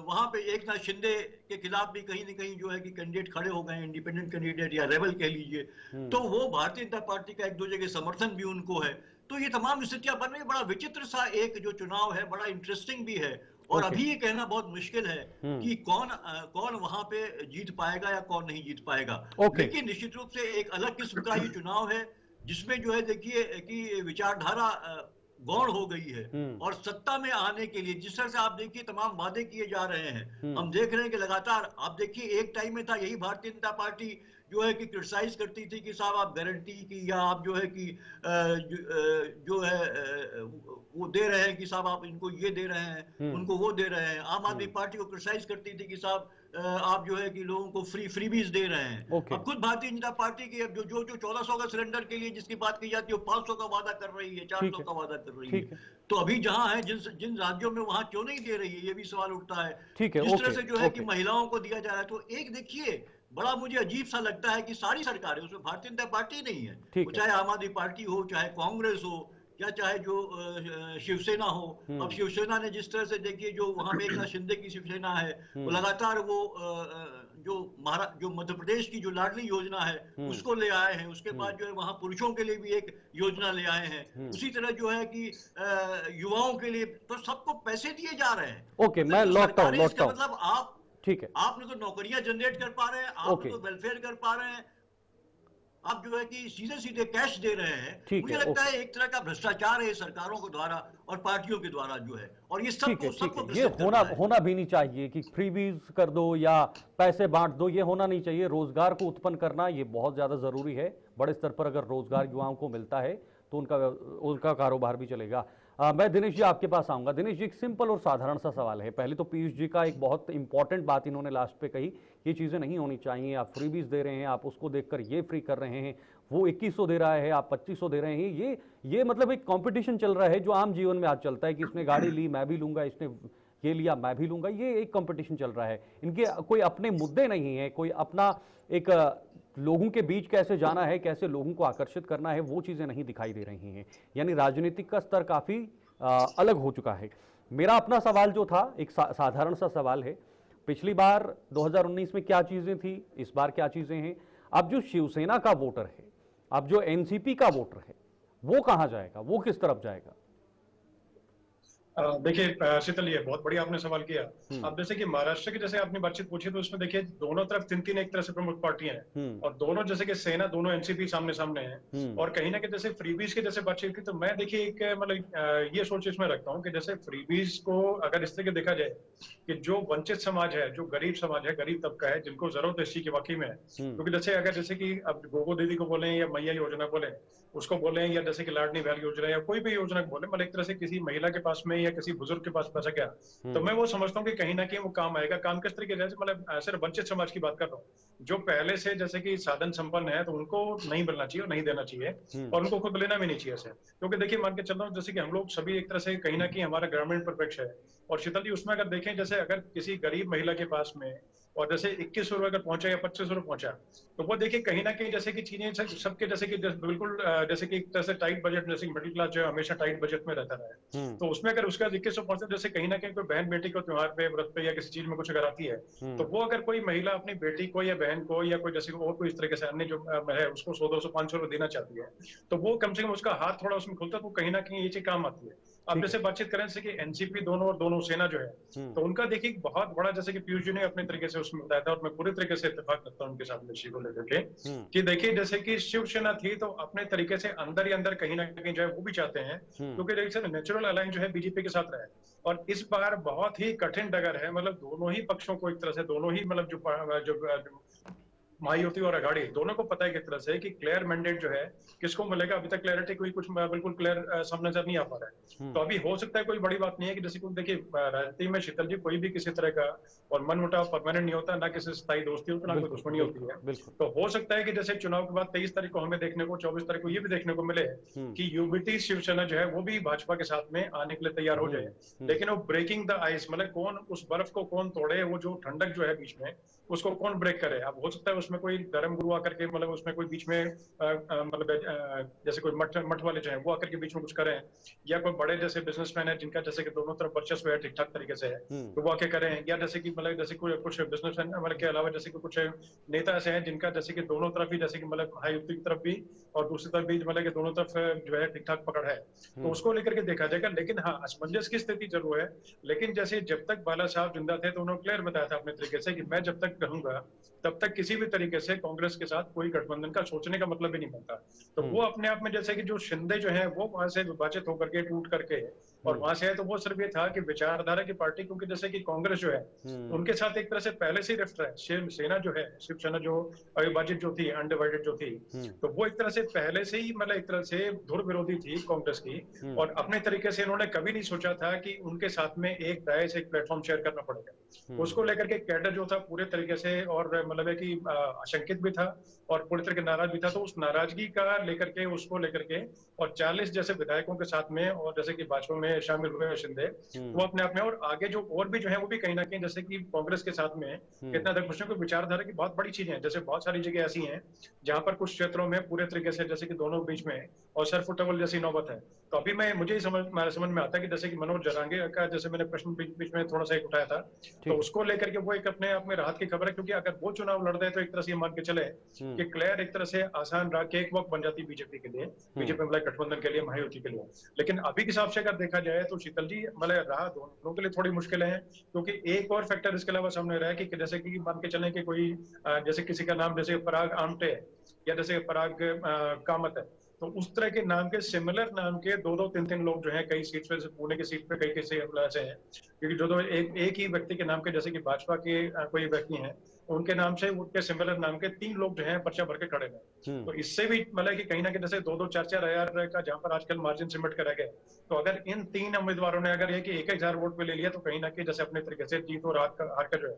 वहां पे एकनाथ शिंदे के खिलाफ भी कहीं न कहीं जो है कि कैंडिडेट खड़े हो गए हैं, इंडिपेंडेंट कैंडिडेट या रेबल कह लीजिए, तो वो भारतीय जनता पार्टी का एक दूसरे के समर्थन भी उनको है। तो ये तमाम स्थितियां बन रही, बड़ा विचित्र सा एक जो चुनाव है, बड़ा इंटरेस्टिंग भी है, और अभी ये कहना बहुत मुश्किल है कि कौन वहां पे जीत पाएगा या कौन नहीं जीत पाएगा। लेकिन निश्चित रूप से एक अलग किस्म का ये चुनाव है जिसमें जो है देखिए कि विचारधारा गौण हो गई है, और सत्ता में आने के लिए जिस तरह से आप देखिए तमाम वादे किए जा रहे हैं, हम देख रहे हैं कि लगातार आप देखिए एक टाइम में था यही भारतीय जनता पार्टी जो है कि क्रिटिसाइज करती थी कि साहब आप गारंटी की या आप जो है कि जो है वो दे रहे हैं कि साहब आप इनको ये दे रहे हैं, उनको वो दे रहे हैं। आम आदमी पार्टी को क्रिटिसाइज करती थी कि साहब आप जो है कि लोगों को फ्रीबीज दे रहे हैं। अब खुद भारतीय जनता पार्टी की अब जो 1400 का सिलेंडर के लिए जिसकी बात की जाती है वो 500 का वादा कर रही है, 400 का वादा कर रही है। तो अभी जहां है जिन राज्यों में वहां क्यों नहीं दे रही है, ये भी सवाल उठता है। जिस तरह से जो है कि महिलाओं को दिया जा रहा है, तो एक देखिए बड़ा मुझे अजीब सा लगता है कि सारी सरकारें, उसमें भारतीय जनता पार्टी नहीं है, वो चाहे आम आदमी पार्टी हो, चाहे कांग्रेस हो, या चाहे जो शिवसेना हो। अब शिवसेना ने जिस तरह से देखिए जो वहां पे एकनाथ शिंदे की शिवसेना है, वो लगातार वो जो मध्य प्रदेश की जो लाडली योजना है उसको ले आए हैं, उसके बाद जो है वहां पुरुषों के लिए भी एक योजना ले आए हैं, उसी तरह जो है कि युवाओं के लिए, तो सबको पैसे दिए जा रहे हैं। मैं लौटता हूं मतलब आप ठीक है, आपने तो नौकरियां जनरेट कर पा रहे हैं, आप तो वेलफेयर कर पा रहे हैं, आप जो है कि सीधे कैश दे रहे हैं। मुझे लगता है एक तरह का भ्रष्टाचार है सरकारों के द्वारा और पार्टियों के द्वारा जो है, और ये सबको ये होना भी नहीं चाहिए कि फ्रीबीज कर दो या पैसे बांट दो, ये होना नहीं चाहिए। रोजगार को उत्पन्न करना ये बहुत ज्यादा जरूरी है। बड़े स्तर पर अगर रोजगार युवाओं को मिलता है तो उनका कारोबार भी चलेगा। मैं दिनेश जी आपके पास आऊंगा। दिनेश जी, एक सिंपल और साधारण सा सवाल है। पहले तो पीयूष जी का एक बहुत इंपॉर्टेंट बात इन्होंने लास्ट पे कही, ये चीजें नहीं होनी चाहिए, आप फ्रीबीज दे रहे हैं, आप उसको देखकर ये फ्री कर रहे हैं, वो 2100 दे रहा है, आप 2500 दे रहे हैं। ये मतलब एक कंपटीशन चल रहा है जो आम जीवन में आज चलता है कि इसने गाड़ी ली मैं भी लूंगा, इसने ये लिया मैं भी लूंगा, ये एक कंपटीशन चल रहा है। इनके कोई अपने मुद्दे नहीं है, कोई अपना एक लोगों के बीच कैसे जाना है, कैसे लोगों को आकर्षित करना है, वो चीजें नहीं दिखाई दे रही हैं। यानी राजनीतिक का स्तर काफी अलग हो चुका है। मेरा अपना सवाल जो था एक साधारण सा सवाल है, पिछली बार 2019 में क्या चीजें थी, इस बार क्या चीजें हैं। अब जो शिवसेना का वोटर है, अब जो एनसीपी का वोटर है, वो कहां जाएगा, वो किस तरफ जाएगा? देखिए शीतल, ये बहुत बढ़िया आपने सवाल किया। अब जैसे कि महाराष्ट्र की जैसे आपने बातचीत पूछी, तो उसमें देखिए दोनों तरफ तीन एक तरह से प्रमुख पार्टियां हैं, और दोनों जैसे कि सेना, दोनों एनसीपी सामने सामने हैं, और कहीं ना कहीं जैसे फ्रीबीज की जैसे बातचीत की, तो मैं देखिए एक मतलब ये सोच इसमें रखता हूँ कि जैसे फ्रीबीज को अगर इस तरीके देखा जाए कि जो वंचित समाज है, जो गरीब समाज है, गरीब तबका है, जिनको जरूरत इस चीज की वाकई में है, क्योंकि जैसे कि अब गोगो दीदी को बोले या मैया योजना बोले उसको बोले, या जैसे कि लाडली बहन योजना या कोई भी योजना बोले, मतलब एक तरह से किसी महिला के पास में या किसी बुजुर्ग के पास पैसा गया, तो मैं वो समझता हूँ कि कहीं ना कहीं वो काम आएगा। काम किस तरीके से, मतलब सिर्फ वंचित समाज की बात कर रहा हूँ, जो पहले से जैसे कि साधन संपन्न है, तो उनको नहीं मिलना चाहिए और नहीं देना चाहिए, और उनको खुद लेना भी नहीं चाहिए ऐसे। क्योंकि देखिए मान के चल रहा हूँ जैसे कि हम लोग सभी एक तरह से कहीं ना कहीं हमारा ग्रामीण परिप्रेक्ष्य है, और शीतल जी उसमें अगर देखें, जैसे अगर किसी गरीब महिला के पास में और जैसे 2100 रुपए अगर पहुंचा या 2500 रुपए पहुंचा, तो वो देखिए कहीं ना कहीं जैसे कि चीजें सबके जैसे कि बिल्कुल जैसे कि एक तरह से टाइट बजट, जैसे मिडिल क्लास जो है हमेशा टाइट बजट में रहता है, तो उसमें अगर उसका 2100 पहुंचा, जैसे कहीं ना कहीं कोई बहन बेटी को त्योहार पे, व्रत पे या किसी चीज में कुछ अगर आती है, तो वो अगर कोई महिला अपनी बेटी को या बहन को या कोई जैसे और कोई इस तरीके से अन्य जो है उसको 100-200-500 देना चाहती है, तो वो कम से कम उसका हाथ थोड़ा उसमें खुलता है, तो कहीं ना कहीं ये चीज काम आती है। अब जैसे बातचीत करें जैसे कि एनसीपी दोनों और दोनों सेना जो है, तो उनका देखिए बहुत बड़ा, जैसे कि पीयूष जी ने अपने तरीके से उसमें बताया था, और मैं पूरी तरीके से इत्तेफाक करता हूँ उनके साथ में इसी को लेकर के, कि देखिए जैसे कि शिवसेना थी तो अपने तरीके से अंदर ही अंदर कहीं ना कहीं जो है वो भी चाहते हैं, क्योंकि देखिए नेचुरल अलायंस जो है बीजेपी के साथ रहा है, और इस बार बहुत ही कठिन डगर है, मतलब दोनों ही पक्षों को एक तरह से, दोनों ही मतलब जो महायुति और अघाड़ी दोनों को पता है एक तरह से कि क्लियर मैंडेट जो है किसको मिलेगा, अभी तक क्लैरिटी कोई कुछ बिल्कुल क्लियर सामने नजर नहीं आ पा रहा है। तो अभी हो सकता है कोई बड़ी बात नहीं है कि जैसे कि देखिए राजनीति में शीतल जी कोई भी किसी तरह का और मनमुटाव परमानेंट नहीं होता, ना किसी स्थायी दोस्ती होती, ना कोई दुश्मनी होती है। तो हो सकता है कि जैसे चुनाव के बाद 23 तारीख को हमें देखने को, 24 तारीख को ये भी देखने को मिले कि यूबीटी शिवसेना जो है वो भी भाजपा के साथ में आने के लिए तैयार हो जाए, लेकिन वो ब्रेकिंग द आइस, मतलब कौन उस बर्फ को कौन तोड़े, वो जो ठंडक जो है बीच में उसको कौन ब्रेक करे। अब हो सकता है उसमें कोई धर्म गुरु आकर के, मतलब उसमें कोई बीच में मतलब जैसे कोई मठ वाले जो है वो आकर के बीच में कुछ करें, या कोई बड़े जैसे बिजनेसमैन है जिनका जैसे कि दोनों तरफ वर्चस्व है ठीक ठाक तरीके से है, तो वो आके करें, या जैसे कि मतलब जैसे कोई कुछ बिजनेसमैन मतलब के अलावा जैसे कि कुछ नेता ऐसे हैं जिनका जैसे कि दोनों तरफ ही जैसे कि मतलब महायुति की तरफ भी और दूसरी तरफ भी मतलब कि दोनों तरफ जो है ठीक ठाक पकड़ है, तो उसको लेकर के देखा जाएगा। लेकिन हाँ, असमंजस की स्थिति जरूर है, लेकिन जैसे जब तक बाला साहब जिंदा थे तो उन्होंने क्लियर बताया था अपने तरीके से कि मैं जब तक रहूंगा तब तक किसी भी तरीके से कांग्रेस के साथ कोई गठबंधन का सोचने का मतलब ही नहीं बनता। तो वो अपने आप में जैसे कि जो शिंदे जो है वो वहां से विभाजित होकर के टूट करके और वहां से है, तो वो सिर्फ ये था कि विचारधारा की पार्टी, क्योंकि जैसे कि कांग्रेस जो है उनके साथ एक तरह से पहले से ही रिफ्ट है, सेना जो है शिवसेना जो अविभाजित जो थी, अनडिवाइडेड जो थी, तो वो एक तरह से पहले से ही मतलब एक तरह से धुर विरोधी थी कांग्रेस की, और अपने तरीके से इन्होंने कभी नहीं सोचा था कि उनके साथ में एक दायस एक प्लेटफॉर्म शेयर करना पड़ेगा। उसको लेकर के कैडर जो था पूरे तरीके से और मतलब है कि आशंकित भी था और पूरी तरह के नाराज भी था, तो उस नाराजगी का लेकर के उसको लेकर के और 40 जैसे विधायकों के साथ में और जैसे कि भाजपा में शामिल हुए शिंदे, वो अपने आप में और आगे जो और भी जो है वो भी कहीं ना कहीं जैसे कि कांग्रेस के साथ में कितना तक खुशियों की विचारधारा की बहुत बड़ी चीजें हैं। जैसे बहुत सारी जगह ऐसी हैं जहां पर कुछ क्षेत्रों में पूरे तरीके से जैसे कि दोनों बीच में और सरफुटेबल जैसी नौबत है। तो अभी मुझे समझ में आता है कि जैसे कि मनोज जरांगे का जैसे मैंने प्रश्न बीच में थोड़ा सा एक उठाया था, तो उसको लेकर के वो एक अपने आप में राहत की खबर है, क्योंकि अगर वो चुनाव लड़ रहे तो एक तरह से मान के चले कि क्लियर एक तरह से आसान राह केक वॉक बन जाती बीजेपी के लिए, बीजेपी मतलब गठबंधन के लिए, महायुति के लिए। लेकिन अभी के हिसाब से अगर देखा जाए तो शीतल जी मतलब राह दोनों के लिए थोड़ी मुश्किलें हैं, क्योंकि एक और फैक्टर इसके अलावा सामने रहा है कि जैसे कि मान के चले कि कोई जैसे किसी का नाम जैसे पराग आमटे है या जैसे पराग कामत है, तो उस तरह के नाम के सिमिलर नाम के दो तीन लोग जो हैं कई सीट पे, पुणे की सीट पे कई कैसे ऐसे हैं, क्योंकि जो एक ही व्यक्ति के नाम के जैसे कि भाजपा के कोई व्यक्ति हैं उनके नाम से उनके सिमिलर नाम के 3 लोग जो हैं पर्चा भर के खड़े हैं। तो इससे भी मतलब कि कहीं ना कहीं जैसे 2-4 हजार का जहां पर आजकल मार्जिन सिमट कर रह गए, तो अगर इन 3 उम्मीदवारों ने अगर ये कि 1,000 वोट पे ले लिया, तो कहीं ना कहीं जैसे अपने तरीके से जीत और हार का जो है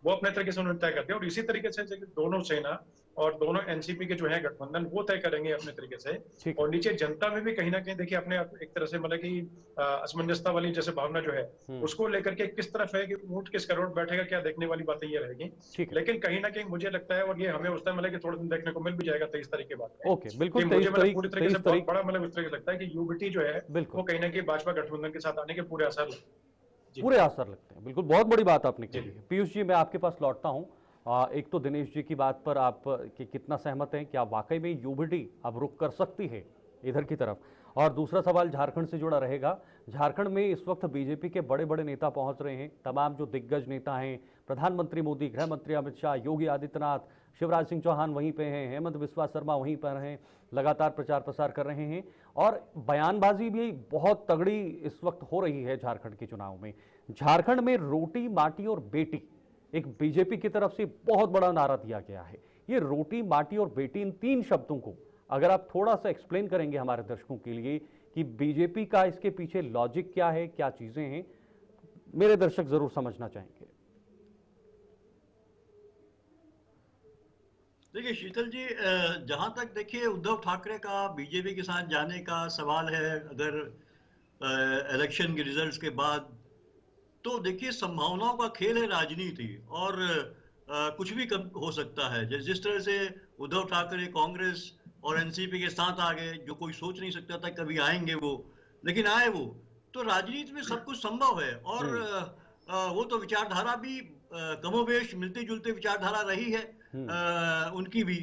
वो अपने तरीके से उन्होंने तय कर दिया। और इसी तरीके से दोनों सेना और दोनों एनसीपी के जो है गठबंधन वो तय करेंगे अपने तरीके से, और नीचे जनता में भी कहीं ना कहीं देखिए अपने एक तरह से मतलब कि असमंजसता वाली जैसे भावना जो है उसको लेकर के किस तरफ है कि ऊंट किस करोड़ बैठेगा, क्या देखने वाली बातें ये रहेगी। लेकिन कहीं ना कहीं मुझे लगता है, और ये हमें उस टाइम मतलब कि थोड़ा दिन देखने को मिल भी जाएगा 23 तारीख के बाद। ओके, बिल्कुल मुझे मतलब पूरी तरीके से बहुत बड़ा मतलब इस तरह लगता है कि यूबीटी जो है वो कहीं ना कहीं भाजपा गठबंधन के साथ आने के पूरे आसार लगते हैं। बिल्कुल, बहुत बड़ी बात आपने की है। पीयूष जी, मैं आपके पास लौटता हूं। एक तो दिनेश जी की बात पर आप कितना सहमत हैं, क्या वाकई में यूबीटी अब रुक कर सकती है इधर की तरफ? और दूसरा सवाल झारखंड से जुड़ा रहेगा। झारखंड में इस वक्त बीजेपी के बड़े बड़े नेता पहुंच रहे हैं, तमाम जो दिग्गज नेता हैं, प्रधानमंत्री मोदी, गृह मंत्री अमित शाह, योगी आदित्यनाथ, शिवराज सिंह चौहान वहीं पे हैं, हेमंत बिस्वा शर्मा वहीं पर हैं, लगातार प्रचार प्रसार कर रहे हैं और बयानबाजी भी बहुत तगड़ी इस वक्त हो रही है झारखंड के चुनाव में। झारखंड में रोटी, माटी और बेटी एक बीजेपी की तरफ से बहुत बड़ा नारा दिया गया है। ये रोटी, माटी और बेटी, इन 3 शब्दों को अगर आप थोड़ा सा एक्सप्लेन करेंगे हमारे दर्शकों के लिए कि बीजेपी का इसके पीछे लॉजिक क्या है, क्या चीजें हैं, मेरे दर्शक जरूर समझना चाहेंगे। देखिए शीतल जी, जहां तक देखिए उद्धव ठाकरे का बीजेपी के साथ जाने का सवाल है, अगर इलेक्शन के रिजल्ट्स के बाद, तो देखिए संभावनाओं का खेल है राजनीति, और कुछ भी हो सकता है। जिस तरह से उद्धव ठाकरे कांग्रेस और एनसीपी के साथ आ गए, जो कोई सोच नहीं सकता था कभी आएंगे वो, लेकिन आए वो। तो राजनीति में सब कुछ संभव है। और वो तो विचारधारा भी कमोबेश मिलती जुलती विचारधारा रही है उनकी भी।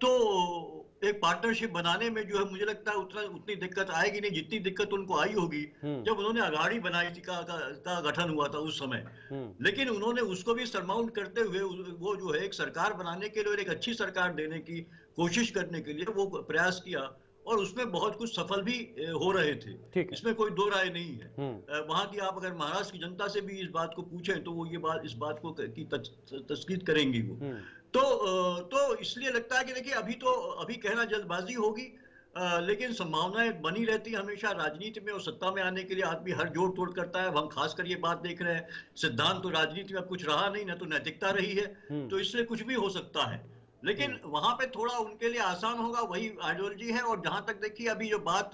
तो एक पार्टनरशिप बनाने में जो है मुझे लगता है उतनी दिक्कत आएगी नहीं जितनी दिक्कत उनको आई होगी जब उन्होंने अघाड़ी बनाई थी का गठन हुआ था उस समय। लेकिन उन्होंने उसको भी सरमाउंट करते हुए वो जो है एक सरकार बनाने के लिए और एक अच्छी सरकार देने की कोशिश करने के लिए वो प्रयास किया, और उसमें बहुत कुछ सफल भी हो रहे थे, इसमें कोई दो राय नहीं है। वहां की आप अगर महाराष्ट्र की जनता से भी इस बात को पूछें तो वो इस बात को की तस्दीक करेंगी वो। तो इसलिए लगता है कि देखिए अभी कहना जल्दबाजी होगी, लेकिन संभावनाएं बनी रहती है हमेशा राजनीति में, और सत्ता में आने के लिए आदमी हर जोड़ तोड़ करता है। हम खासकर ये बात देख रहे हैं, सिद्धांत तो राजनीति में अब कुछ रहा नहीं, ना तो नैतिकता रही है, तो इसलिए कुछ भी हो सकता है। लेकिन वहां पे थोड़ा उनके लिए आसान होगा, वही आइडियोलॉजी है। और जहां तक देखिए अभी जो बात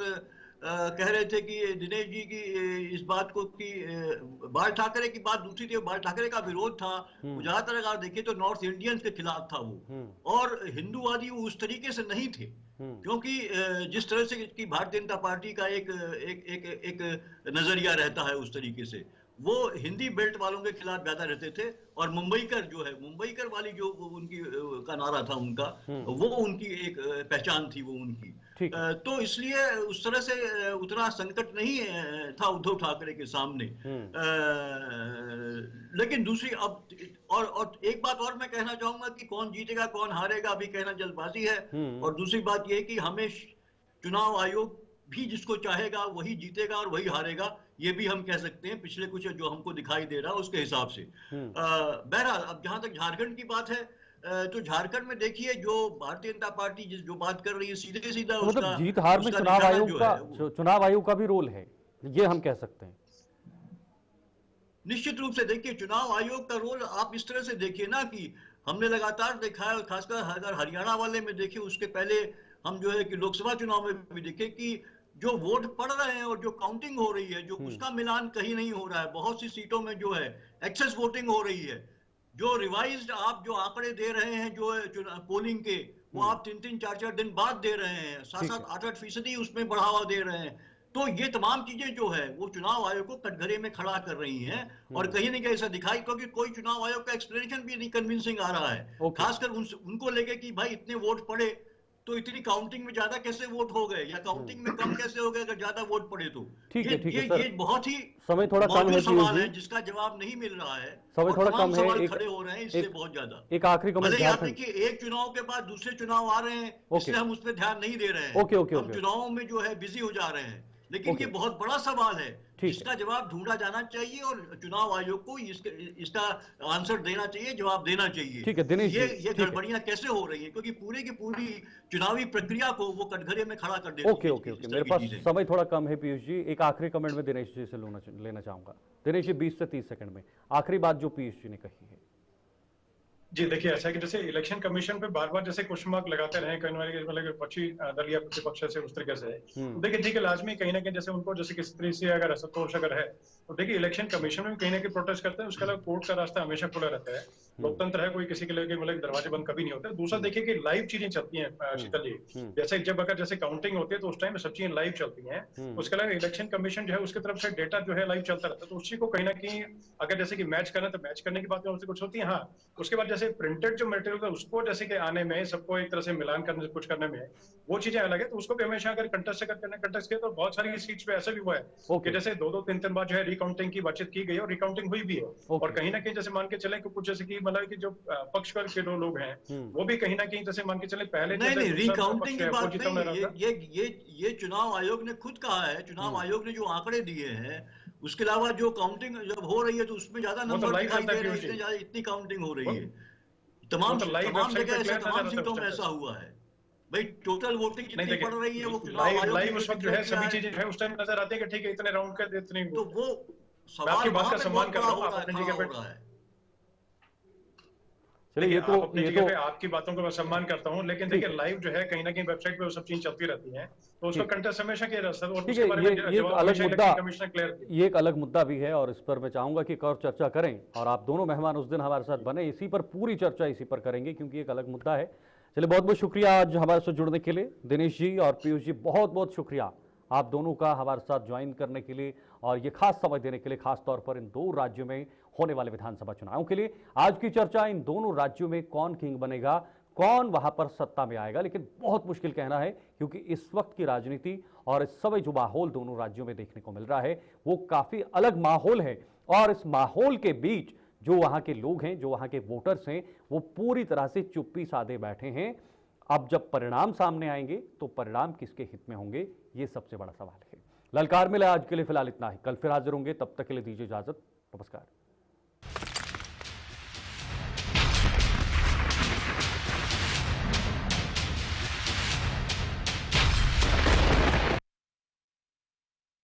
कह रहे थे कि दिनेश जी की इस बात को कि बाल ठाकरे की बात दूसरी थी, बाल ठाकरे का विरोध था ज्यादातर अगर देखिए तो नॉर्थ इंडियंस के खिलाफ था वो, और हिंदूवादी वो उस तरीके से नहीं थे, क्योंकि जिस तरह से कि भारतीय जनता पार्टी का एक नजरिया रहता है उस तरीके से वो हिंदी बेल्ट वालों के खिलाफ ज्यादा रहते थे। और मुंबईकर जो है, मुंबईकर वाली जो उनकी का नारा था उनका, वो उनकी एक पहचान थी वो उनकी। तो इसलिए उस तरह से उतना संकट नहीं था उद्धव ठाकरे के सामने। लेकिन दूसरी अब और एक बात और मैं कहना चाहूंगा कि कौन जीतेगा कौन हारेगा अभी कहना जल्दबाजी है। और दूसरी बात यह कि हमें चुनाव आयोग भी जिसको चाहेगा वही जीतेगा और वही हारेगा, ये भी हम कह सकते हैं पिछले कुछ जो हमको दिखाई दे रहा है उसके हिसाब से। बहरहाल अब जहां तक झारखंड की बात है, तो झारखंड में देखिए जो भारतीय जनता पार्टी जो बात कर रही है सीधे सीधा तो मतलब जीत हार में चुनाव आयोग का भी रोल है, ये हम कह सकते हैं। निश्चित रूप से देखिए चुनाव आयोग का रोल आप इस तरह से देखिए ना कि हमने लगातार देखा है, खासकर अगर हरियाणा वाले में देखिए, उसके पहले हम जो है कि लोकसभा चुनाव में भी देखे कि जो वोट पड़ रहे हैं और जो काउंटिंग हो रही है जो उसका मिलान कहीं नहीं हो रहा है। बहुत सी सीटों में जो है एक्सेस वोटिंग हो रही है। जो रिवाइज्ड आप जो आंकड़े दे रहे हैं जो पोलिंग के, वो आप 3-3, 4-4 दिन बाद दे रहे हैं, 7-7, 8-8 फीसदी उसमें बढ़ावा दे रहे हैं। तो ये तमाम चीजें जो है वो चुनाव आयोग को कटघरे में खड़ा कर रही हैं। और कहीं ना कहीं ऐसा दिखाई, क्योंकि कोई चुनाव आयोग का एक्सप्लेनेशन भी नहीं कन्विंसिंग आ रहा है, खासकर उनको लेके कि भाई इतने वोट पड़े तो इतनी काउंटिंग में ज्यादा कैसे वोट हो गए, या काउंटिंग में कम कैसे हो गए अगर ज्यादा वोट पड़े तो। ठीक है ये बहुत ही समय थोड़ा कम है, सवाल है जिसका जवाब नहीं मिल रहा है, समय थोड़ा कम है, सवाल खड़े हो रहे हैं इससे बहुत ज्यादा। एक आखिरी कमेंट, आप देखिए एक चुनाव के बाद दूसरे चुनाव आ रहे हैं, इसलिए हम उस पर ध्यान नहीं दे रहे हैं, हम चुनावों में जो है बिजी हो जा रहे हैं। लेकिन ये बहुत बड़ा सवाल है जिसका जवाब ढूंढा जाना चाहिए और चुनाव आयोग को इसका आंसर देना चाहिए, जवाब देना चाहिए। ठीक है दिनेश, ये गड़बड़ियां कैसे हो रही है, क्योंकि पूरी की पूरी चुनावी प्रक्रिया को वो कटघरे में खड़ा कर देते हैं। ओके मेरे पास समय थोड़ा कम है पीयूष जी, एक आखिरी कमेंट में दिनेश जी से लेना चाहूंगा। दिनेश जी 20 से 30 सेकंड में आखिरी बात जो पीयूष जी ने कही है। जी देखिए, ऐसा है कि जैसे इलेक्शन कमीशन पे बार बार जैसे क्वेश्चन मार्क लगाते रहे मतलब पक्षी दल या प्रतिपक्ष से उस तरीके से, तो देखिए ठीक है लाजमी कहीं ना कहीं जैसे उनको जैसे किसी तरह से अगर असंतोष अगर है तो देखिए इलेक्शन कमीशन में कहीं ना कहीं प्रोटेस्ट करते हैं, उसके अलावा कोर्ट का रास्ता हमेशा खुला रहता है, लोकतंत्र है, कोई किसी के लिए मतलब दरवाजे बंद कभी नहीं होते। दूसरा देखिए कि लाइव चीजें चलती हैं शीतल जी, जैसे जब अगर जैसे काउंटिंग होती है तो उस टाइम सब चीजें लाइव चलती हैं। उसके अलावा इलेक्शन कमीशन जो है उसकी तरफ से डेटा जो है लाइव चलता रहता है, तो उसी को कहीं ना कहीं अगर जैसे कि मैच करना तो मैच करने की बात कुछ होती है। हाँ, उसके बाद जैसे प्रिंटेड जो मटेरियल है उसको जैसे कि आने में सबको एक तरह से मिलान करने से कुछ करने में वो चीजें अलग है, तो उसको भी हमेशा अगर कंटेस्ट किया तो बहुत सारी सीट्स पे ऐसा भी हुआ है कि जैसे 2-3 बार जो है रिकाउंटिंग की बातचीत की गई और रिकाउंटिंग हुई भी है। और कहीं ना कहीं जैसे मान के चले कि कुछ जैसे कि मतलब कि जो पक्षकर के जो लोग हैं वो भी कहीं ना कहीं जैसे मान के चले पहले नहीं रिकाउंटिंग की बात नहीं, ये चुनाव आयोग ने खुद कहा है, चुनाव आयोग ने जो आंकड़े दिए हैं उसके अलावा जो काउंटिंग जब हो रही है तो उसमें ज्यादा नंबर दिखाई दे रहे हैं, इतनी काउंटिंग हो रही है तमाम जगह ऐसे तमाम सीटों में ऐसा हुआ है। भाई टोटल वोटिंग जितनी पड़ रही है वो लाइव उस वक्त जो है सभी चीजें जो है उस टाइम नजर आती है कि ठीक है इतने राउंड का इतनी, तो वो सवाल आपकी बात का सम्मान कर रहा हूं, आप अपनी जगह पे चलिए ये तो अपनी जगह तो पे आपकी बातों को मैं सम्मान करता हूं, लेकिन देखिए लाइव जो है कहीं ना कहीं वेबसाइट पे वो सब चीजें चलती रहती हैं, तो उसका कंटेस्ट हमेशा किया जा सकता है और ठीक उसके है। बारे ये में एक जवाब अलग हमेशा मुद्दा, इलेक्शन कमिश्नर क्लियर किया। ये एक अलग मुद्दा भी है और इस पर मैं चाहूंगा कि एक और चर्चा करें, और आप दोनों मेहमान उस दिन हमारे साथ बने, इसी पर पूरी चर्चा इसी पर करेंगे क्योंकि एक अलग मुद्दा है। चलिए, बहुत बहुत शुक्रिया आज हमारे साथ जुड़ने के लिए। दिनेश जी और पीयूष जी, बहुत बहुत शुक्रिया आप दोनों का हमारे साथ ज्वाइन करने के लिए और ये खास समय देने के लिए, खास तौर पर इन दो राज्यों में होने वाले विधानसभा चुनावों के लिए। आज की चर्चा इन दोनों राज्यों में कौन किंग बनेगा, कौन वहां पर सत्ता में आएगा, लेकिन बहुत मुश्किल कहना है क्योंकि इस वक्त की राजनीति और इस समय जो माहौल दोनों राज्यों में देखने को मिल रहा है वो काफी अलग माहौल है। और इस माहौल के बीच जो वहां के लोग हैं, जो वहां के वोटर्स हैं, वो पूरी तरह से चुप्पी साधे बैठे हैं। अब जब परिणाम सामने आएंगे तो परिणाम किसके हित में होंगे, ये सबसे बड़ा सवाल है। ललकार मिला आज के लिए फिलहाल इतना ही, कल फिर हाजिर होंगे, तब तक के लिए दीजिए इजाजत, नमस्कार।